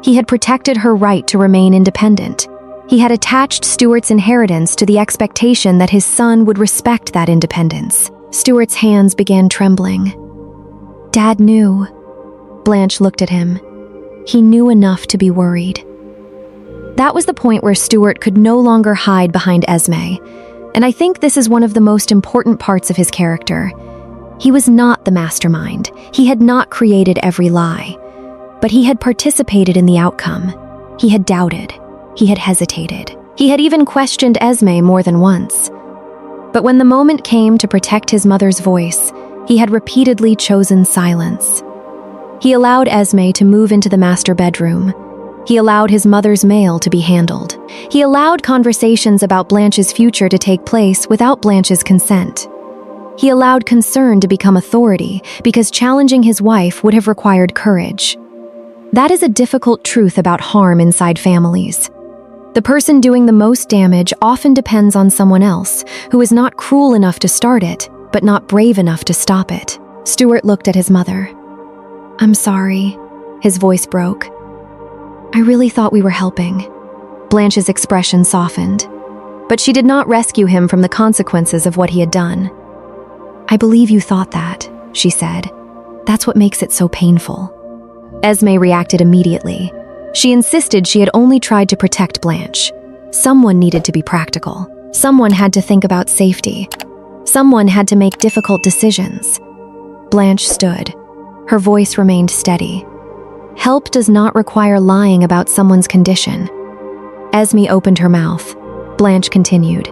He had protected her right to remain independent. He had attached Stuart's inheritance to the expectation that his son would respect that independence. Stuart's hands began trembling. Dad knew. Blanche looked at him. He knew enough to be worried. That was the point where Stuart could no longer hide behind Esme, and I think this is one of the most important parts of his character. He was not the mastermind. He had not created every lie, but he had participated in the outcome. He had doubted. He had hesitated. He had even questioned Esme more than once. But when the moment came to protect his mother's voice, he had repeatedly chosen silence. He allowed Esme to move into the master bedroom. He allowed his mother's mail to be handled. He allowed conversations about Blanche's future to take place without Blanche's consent. He allowed concern to become authority because challenging his wife would have required courage. That is a difficult truth about harm inside families. The person doing the most damage often depends on someone else who is not cruel enough to start it, but not brave enough to stop it. Stuart looked at his mother. "I'm sorry," his voice broke. "I really thought we were helping." Blanche's expression softened. but she did not rescue him from the consequences of what he had done. "I believe you thought that," she said. "That's what makes it so painful." Esme reacted immediately. She insisted she had only tried to protect Blanche. Someone needed to be practical. Someone had to think about safety. Someone had to make difficult decisions. Blanche stood. Her voice remained steady. "Help does not require lying about someone's condition." Esme opened her mouth. Blanche continued.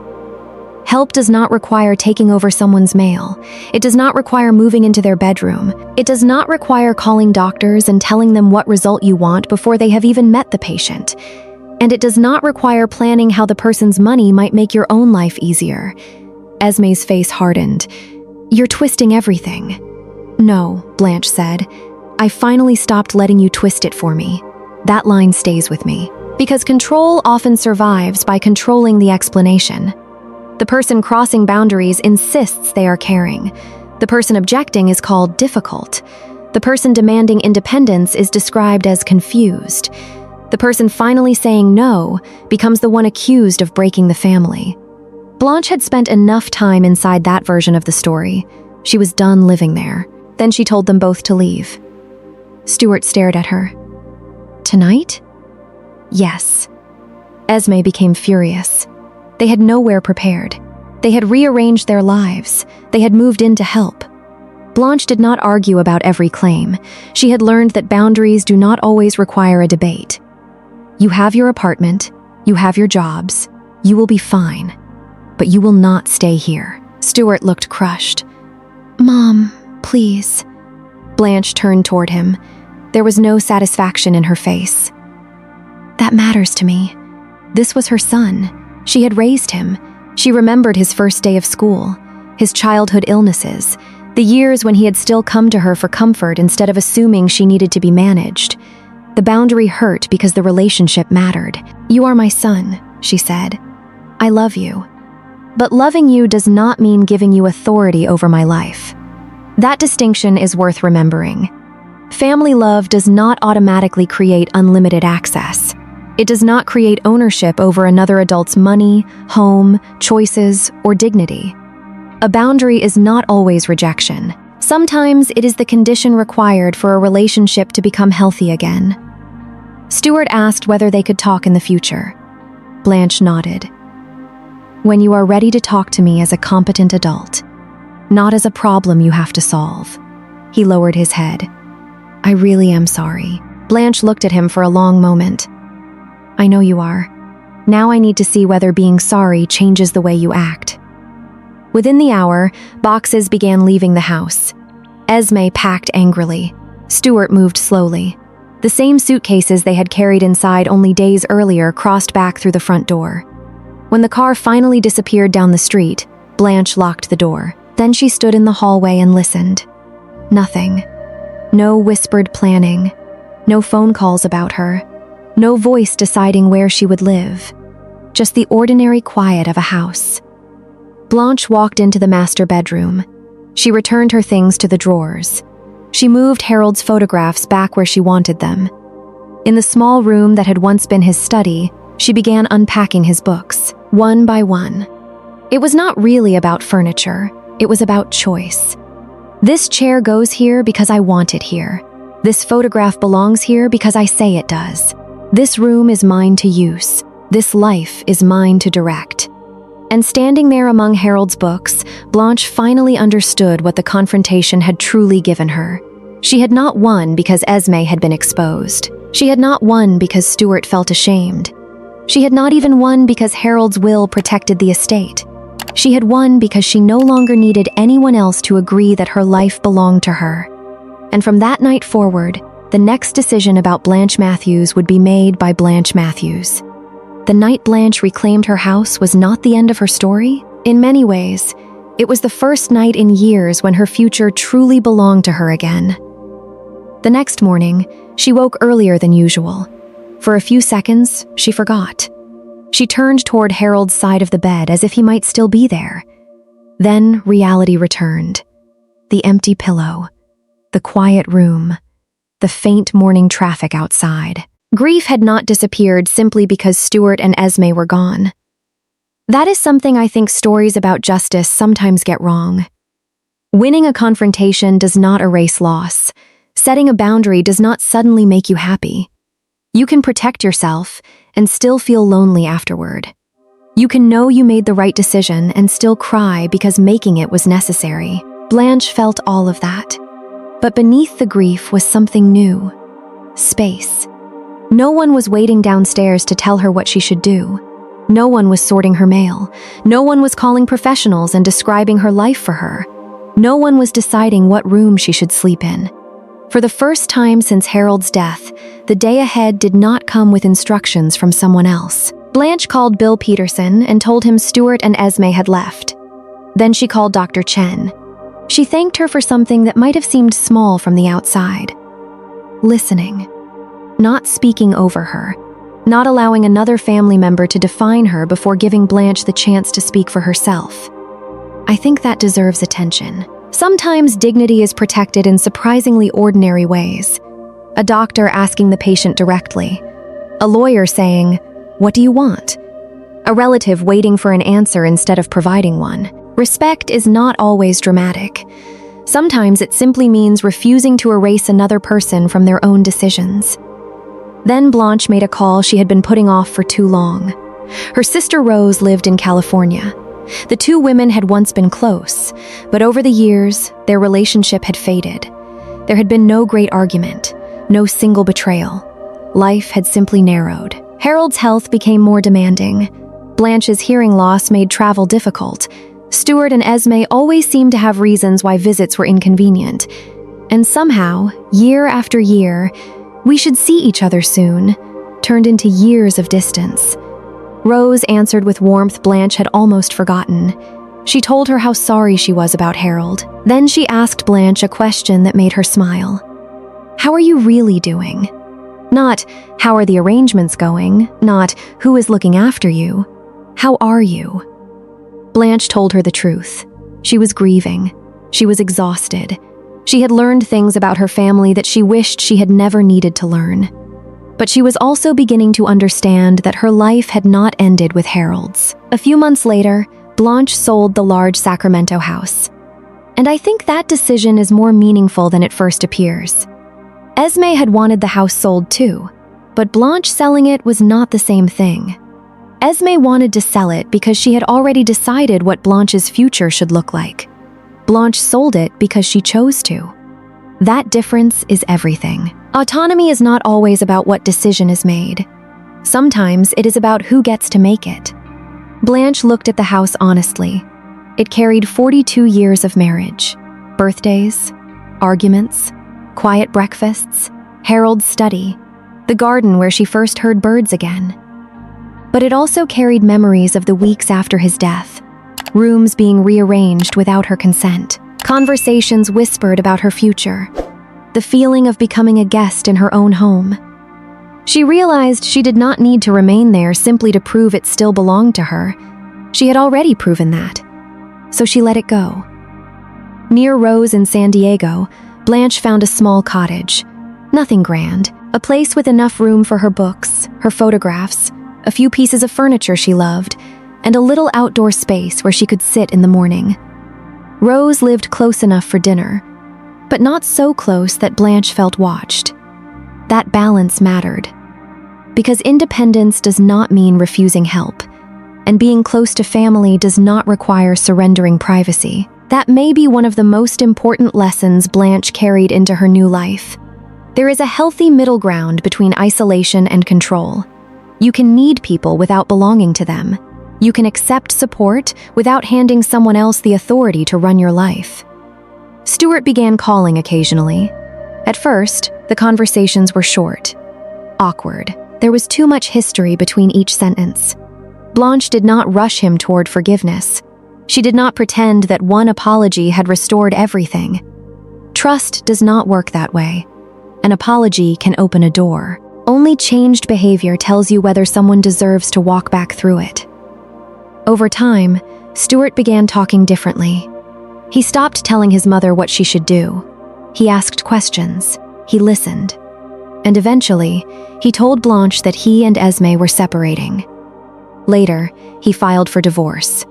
"Help does not require taking over someone's mail. It does not require moving into their bedroom. It does not require calling doctors and telling them what result you want before they have even met the patient. And it does not require planning how the person's money might make your own life easier." Esme's face hardened. "You're twisting everything." "No," Blanche said. "I finally stopped letting you twist it for me." That line stays with me. Because control often survives by controlling the explanation. The person crossing boundaries insists they are caring. The person objecting is called difficult. The person demanding independence is described as confused. The person finally saying no becomes the one accused of breaking the family. Blanche had spent enough time inside that version of the story. She was done living there. Then she told them both to leave. Stuart stared at her. "Tonight?" "Yes." Esme became furious. They had nowhere prepared. They had rearranged their lives. They had moved in to help. Blanche did not argue about every claim. She had learned that boundaries do not always require a debate. "You have your apartment. You have your jobs. You will be fine. But you will not stay here." Stuart looked crushed. "Mom, please." Blanche turned toward him. There was no satisfaction in her face. "That matters to me. This was her son. She had raised him. She remembered his first day of school, his childhood illnesses, the years when he had still come to her for comfort instead of assuming she needed to be managed. The boundary hurt because the relationship mattered. "You are my son," she said. "I love you. But loving you does not mean giving you authority over my life." That distinction is worth remembering. Family love does not automatically create unlimited access. It does not create ownership over another adult's money, home, choices, or dignity. A boundary is not always rejection. Sometimes it is the condition required for a relationship to become healthy again. Stuart asked whether they could talk in the future. Blanche nodded. "When you are ready to talk to me as a competent adult, not as a problem you have to solve." He lowered his head. "I really am sorry." Blanche looked at him for a long moment. "I know you are. Now I need to see whether being sorry changes the way you act." Within the hour, boxes began leaving the house. Esme packed angrily. Stuart moved slowly. The same suitcases they had carried inside only days earlier crossed back through the front door. When the car finally disappeared down the street, Blanche locked the door. Then she stood in the hallway and listened. Nothing. No whispered planning. No phone calls about her. No voice deciding where she would live. Just the ordinary quiet of a house. Blanche walked into the master bedroom. She returned her things to the drawers. She moved Harold's photographs back where she wanted them. In the small room that had once been his study, she began unpacking his books, one by one. It was not really about furniture. It was about choice. This chair goes here because I want it here. This photograph belongs here because I say it does. This room is mine to use. This life is mine to direct. And standing there among Harold's books, Blanche finally understood what the confrontation had truly given her. She had not won because Esme had been exposed. She had not won because Stuart felt ashamed. She had not even won because Harold's will protected the estate. She had won because she no longer needed anyone else to agree that her life belonged to her. And from that night forward, the next decision about Blanche Matthews would be made by Blanche Matthews. The night Blanche reclaimed her house was not the end of her story. In many ways, it was the first night in years when her future truly belonged to her again. The next morning, she woke earlier than usual. For a few seconds, she forgot. She turned toward Harold's side of the bed as if he might still be there. Then reality returned. The empty pillow, the quiet room, the faint morning traffic outside. Grief had not disappeared simply because Stuart and Esme were gone. That is something I think stories about justice sometimes get wrong. Winning a confrontation does not erase loss. Setting a boundary does not suddenly make you happy. You can protect yourself and still feel lonely afterward. You can know you made the right decision and still cry because making it was necessary. Blanche felt all of that. But beneath the grief was something new. Space. No one was waiting downstairs to tell her what she should do. No one was sorting her mail. No one was calling professionals and describing her life for her. No one was deciding what room she should sleep in. For the first time since Harold's death, the day ahead did not come with instructions from someone else. Blanche called Bill Peterson and told him Stuart and Esme had left. Then she called Dr. Chen. She thanked her for something that might have seemed small from the outside. Listening. Not speaking over her. Not allowing another family member to define her before giving Blanche the chance to speak for herself. I think that deserves attention. Sometimes dignity is protected in surprisingly ordinary ways. A doctor asking the patient directly. A lawyer saying, "What do you want?" A relative waiting for an answer instead of providing one. Respect is not always dramatic. Sometimes it simply means refusing to erase another person from their own decisions. Then Blanche made a call she had been putting off for too long. Her sister Rose lived in California. The two women had once been close, but over the years, their relationship had faded. There had been no great argument, no single betrayal. Life had simply narrowed. Harold's health became more demanding. Blanche's hearing loss made travel difficult. Stuart and Esme always seemed to have reasons why visits were inconvenient. And somehow, year after year, "We should see each other soon," turned into years of distance. Rose answered with warmth Blanche had almost forgotten. She told her how sorry she was about Harold. Then she asked Blanche a question that made her smile. "How are you really doing?" Not, "How are the arrangements going?" Not, "Who is looking after you?" "How are you?" Blanche told her the truth. She was grieving. She was exhausted. She had learned things about her family that she wished she had never needed to learn. But she was also beginning to understand that her life had not ended with Harold's. A few months later, Blanche sold the large Sacramento house. And I think that decision is more meaningful than it first appears. Esme had wanted the house sold too, but Blanche selling it was not the same thing. Esme wanted to sell it because she had already decided what Blanche's future should look like. Blanche sold it because she chose to. That difference is everything. Autonomy is not always about what decision is made. Sometimes it is about who gets to make it. Blanche looked at the house honestly. It carried 42 years of marriage. Birthdays, arguments, quiet breakfasts, Harold's study, the garden where she first heard birds again. But it also carried memories of the weeks after his death, rooms being rearranged without her consent, conversations whispered about her future, the feeling of becoming a guest in her own home. She realized she did not need to remain there simply to prove it still belonged to her. She had already proven that. So she let it go. Near Rose in San Diego, Blanche found a small cottage. Nothing grand, a place with enough room for her books, her photographs, a few pieces of furniture she loved, and a little outdoor space where she could sit in the morning. Rose lived close enough for dinner, but not so close that Blanche felt watched. That balance mattered. Because independence does not mean refusing help, and being close to family does not require surrendering privacy. That may be one of the most important lessons Blanche carried into her new life. There is a healthy middle ground between isolation and control. You can need people without belonging to them. You can accept support without handing someone else the authority to run your life. Stuart began calling occasionally. At first, the conversations were short, awkward. There was too much history between each sentence. Blanche did not rush him toward forgiveness. She did not pretend that one apology had restored everything. Trust does not work that way. An apology can open a door. Only changed behavior tells you whether someone deserves to walk back through it. Over time, Stuart began talking differently. He stopped telling his mother what she should do. He asked questions. He listened. And eventually, he told Blanche that he and Esme were separating. Later, he filed for divorce.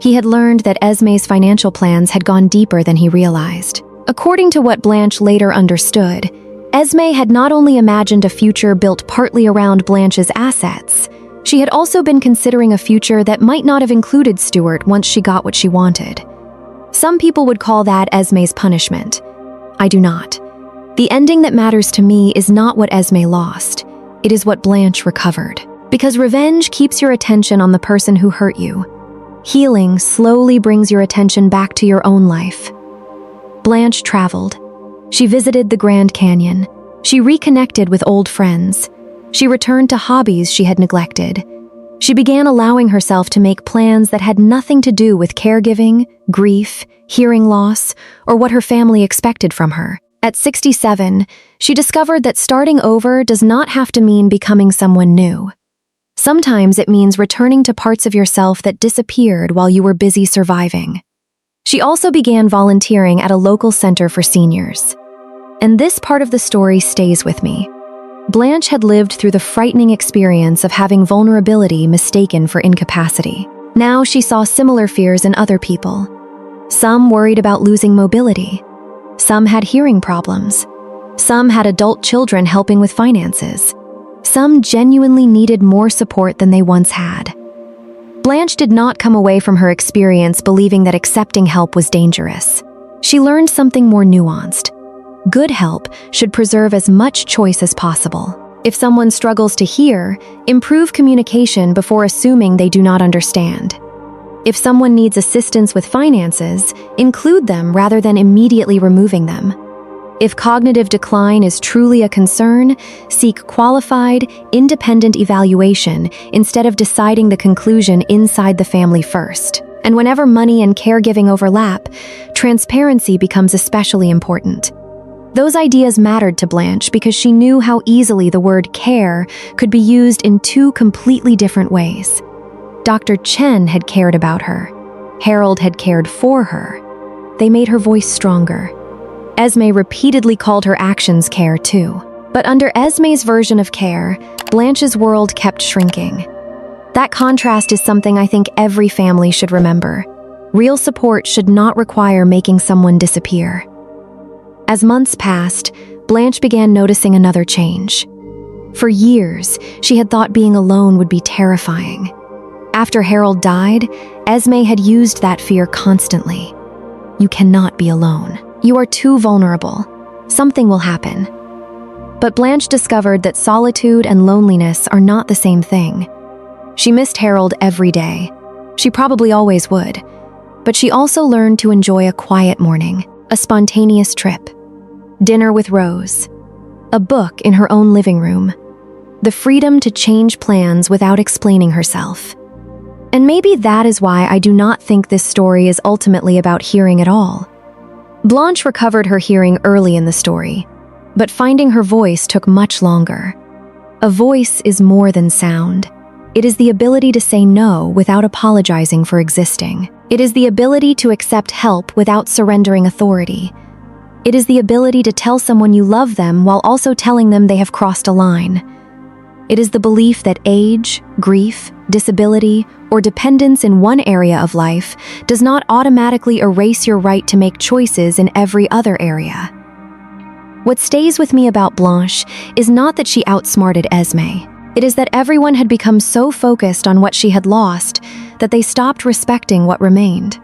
He had learned that Esme's financial plans had gone deeper than he realized. According to what Blanche later understood, Esme had not only imagined a future built partly around Blanche's assets, she had also been considering a future that might not have included Stuart once she got what she wanted. Some people would call that Esme's punishment. I do not. The ending that matters to me is not what Esme lost. It is what Blanche recovered. Because revenge keeps your attention on the person who hurt you. Healing slowly brings your attention back to your own life. Blanche traveled. She visited the Grand Canyon. She reconnected with old friends. She returned to hobbies she had neglected. She began allowing herself to make plans that had nothing to do with caregiving, grief, hearing loss, or what her family expected from her. At 67, she discovered that starting over does not have to mean becoming someone new. Sometimes it means returning to parts of yourself that disappeared while you were busy surviving. She also began volunteering at a local center for seniors. And this part of the story stays with me. Blanche had lived through the frightening experience of having vulnerability mistaken for incapacity. Now she saw similar fears in other people. Some worried about losing mobility. Some had hearing problems. Some had adult children helping with finances. Some genuinely needed more support than they once had. Blanche did not come away from her experience believing that accepting help was dangerous. She learned something more nuanced. Good help should preserve as much choice as possible. If someone struggles to hear, improve communication before assuming they do not understand. If someone needs assistance with finances, include them rather than immediately removing them. If cognitive decline is truly a concern, seek qualified, independent evaluation instead of deciding the conclusion inside the family first. And whenever money and caregiving overlap, transparency becomes especially important. Those ideas mattered to Blanche because she knew how easily the word care could be used in two completely different ways. Dr. Chen had cared about her. Harold had cared for her. They made her voice stronger. Esme repeatedly called her actions care too. But under Esme's version of care, Blanche's world kept shrinking. That contrast is something I think every family should remember. Real support should not require making someone disappear. As months passed, Blanche began noticing another change. For years, she had thought being alone would be terrifying. After Harold died, Esme had used that fear constantly. You cannot be alone. You are too vulnerable. Something will happen. But Blanche discovered that solitude and loneliness are not the same thing. She missed Harold every day. She probably always would. But she also learned to enjoy a quiet morning, a spontaneous trip, dinner with Rose, a book in her own living room, the freedom to change plans without explaining herself. And maybe that is why I do not think this story is ultimately about hearing at all. Blanche recovered her hearing early in the story, but finding her voice took much longer. A voice is more than sound. It is the ability to say no without apologizing for existing. It is the ability to accept help without surrendering authority. It is the ability to tell someone you love them while also telling them they have crossed a line. It is the belief that age, grief, disability, or dependence in one area of life does not automatically erase your right to make choices in every other area. What stays with me about Blanche is not that she outsmarted Esme. It is that everyone had become so focused on what she had lost that they stopped respecting what remained.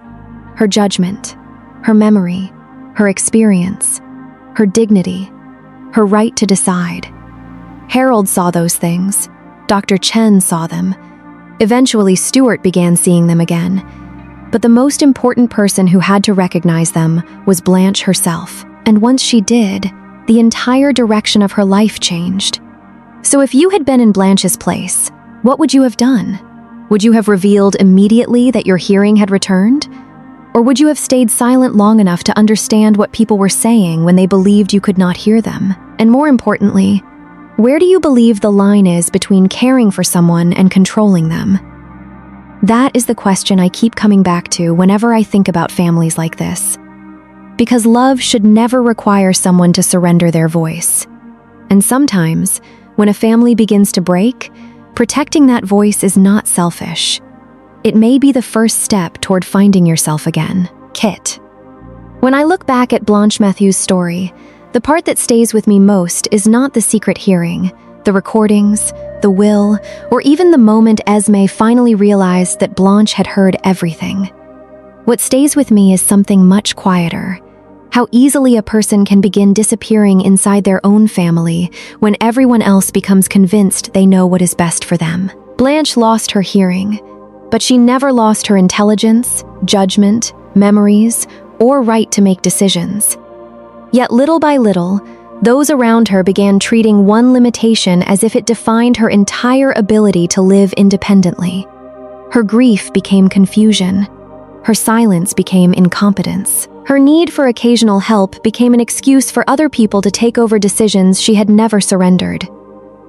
Her judgment, her memory, her experience, her dignity, her right to decide. Harold saw those things. Dr. Chen saw them. Eventually, Stuart began seeing them again. But the most important person who had to recognize them was Blanche herself. And once she did, the entire direction of her life changed. So if you had been in Blanche's place, what would you have done? Would you have revealed immediately that your hearing had returned? Or would you have stayed silent long enough to understand what people were saying when they believed you could not hear them? And more importantly, where do you believe the line is between caring for someone and controlling them? That is the question I keep coming back to whenever I think about families like this. Because love should never require someone to surrender their voice. And sometimes, when a family begins to break, protecting that voice is not selfish. It may be the first step toward finding yourself again. Kit. When I look back at Blanche Matthews' story, the part that stays with me most is not the secret hearing, the recordings, the will, or even the moment Esme finally realized that Blanche had heard everything. What stays with me is something much quieter. How easily a person can begin disappearing inside their own family when everyone else becomes convinced they know what is best for them. Blanche lost her hearing, but she never lost her intelligence, judgment, memories, or right to make decisions. Yet little by little, those around her began treating one limitation as if it defined her entire ability to live independently. Her grief became confusion. Her silence became incompetence. Her need for occasional help became an excuse for other people to take over decisions she had never surrendered.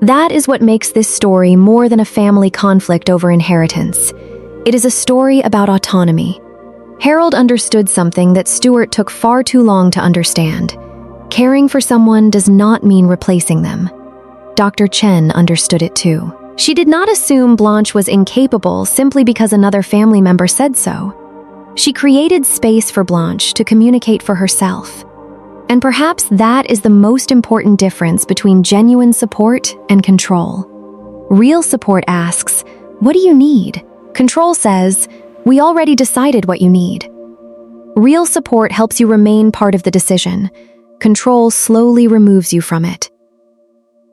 That is what makes this story more than a family conflict over inheritance. It is a story about autonomy. Harold understood something that Stuart took far too long to understand. Caring for someone does not mean replacing them. Dr. Chen understood it too. She did not assume Blanche was incapable simply because another family member said so. She created space for Blanche to communicate for herself. And perhaps that is the most important difference between genuine support and control. Real support asks, "What do you need?" Control says, "We already decided what you need." Real support helps you remain part of the decision. Control slowly removes you from it.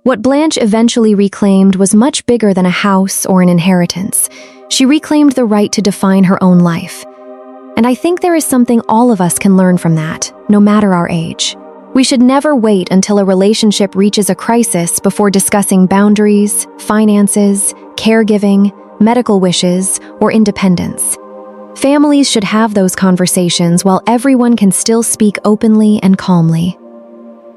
What Blanche eventually reclaimed was much bigger than a house or an inheritance. She reclaimed the right to define her own life. And I think there is something all of us can learn from that, no matter our age. We should never wait until a relationship reaches a crisis before discussing boundaries, finances, caregiving, medical wishes, or independence. Families should have those conversations while everyone can still speak openly and calmly.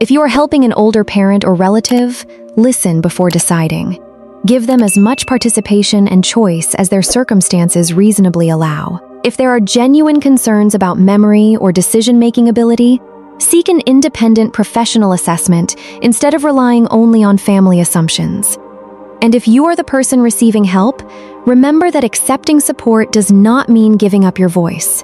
If you are helping an older parent or relative, listen before deciding. Give them as much participation and choice as their circumstances reasonably allow. If there are genuine concerns about memory or decision-making ability, seek an independent professional assessment instead of relying only on family assumptions. And if you are the person receiving help, remember that accepting support does not mean giving up your voice.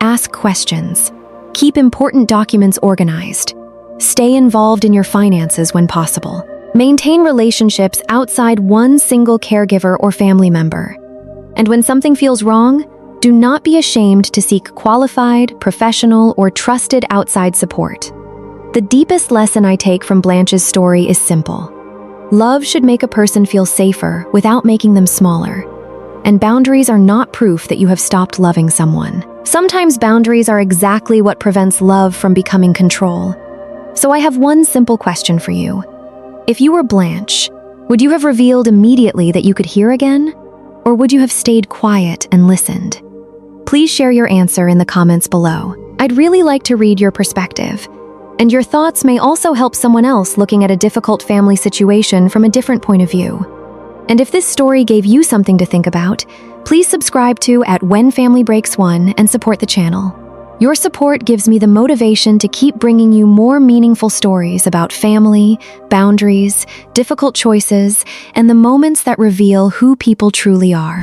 Ask questions. Keep important documents organized. Stay involved in your finances when possible. Maintain relationships outside one single caregiver or family member. And when something feels wrong, do not be ashamed to seek qualified, professional, or trusted outside support. The deepest lesson I take from Blanche's story is simple. Love should make a person feel safer without making them smaller. And boundaries are not proof that you have stopped loving someone. Sometimes boundaries are exactly what prevents love from becoming control. So I have one simple question for you. If you were Blanche, would you have revealed immediately that you could hear again? Or would you have stayed quiet and listened? Please share your answer in the comments below. I'd really like to read your perspective. And your thoughts may also help someone else looking at a difficult family situation from a different point of view. And if this story gave you something to think about, please subscribe to When Family Breaks One and support the channel. Your support gives me the motivation to keep bringing you more meaningful stories about family, boundaries, difficult choices, and the moments that reveal who people truly are.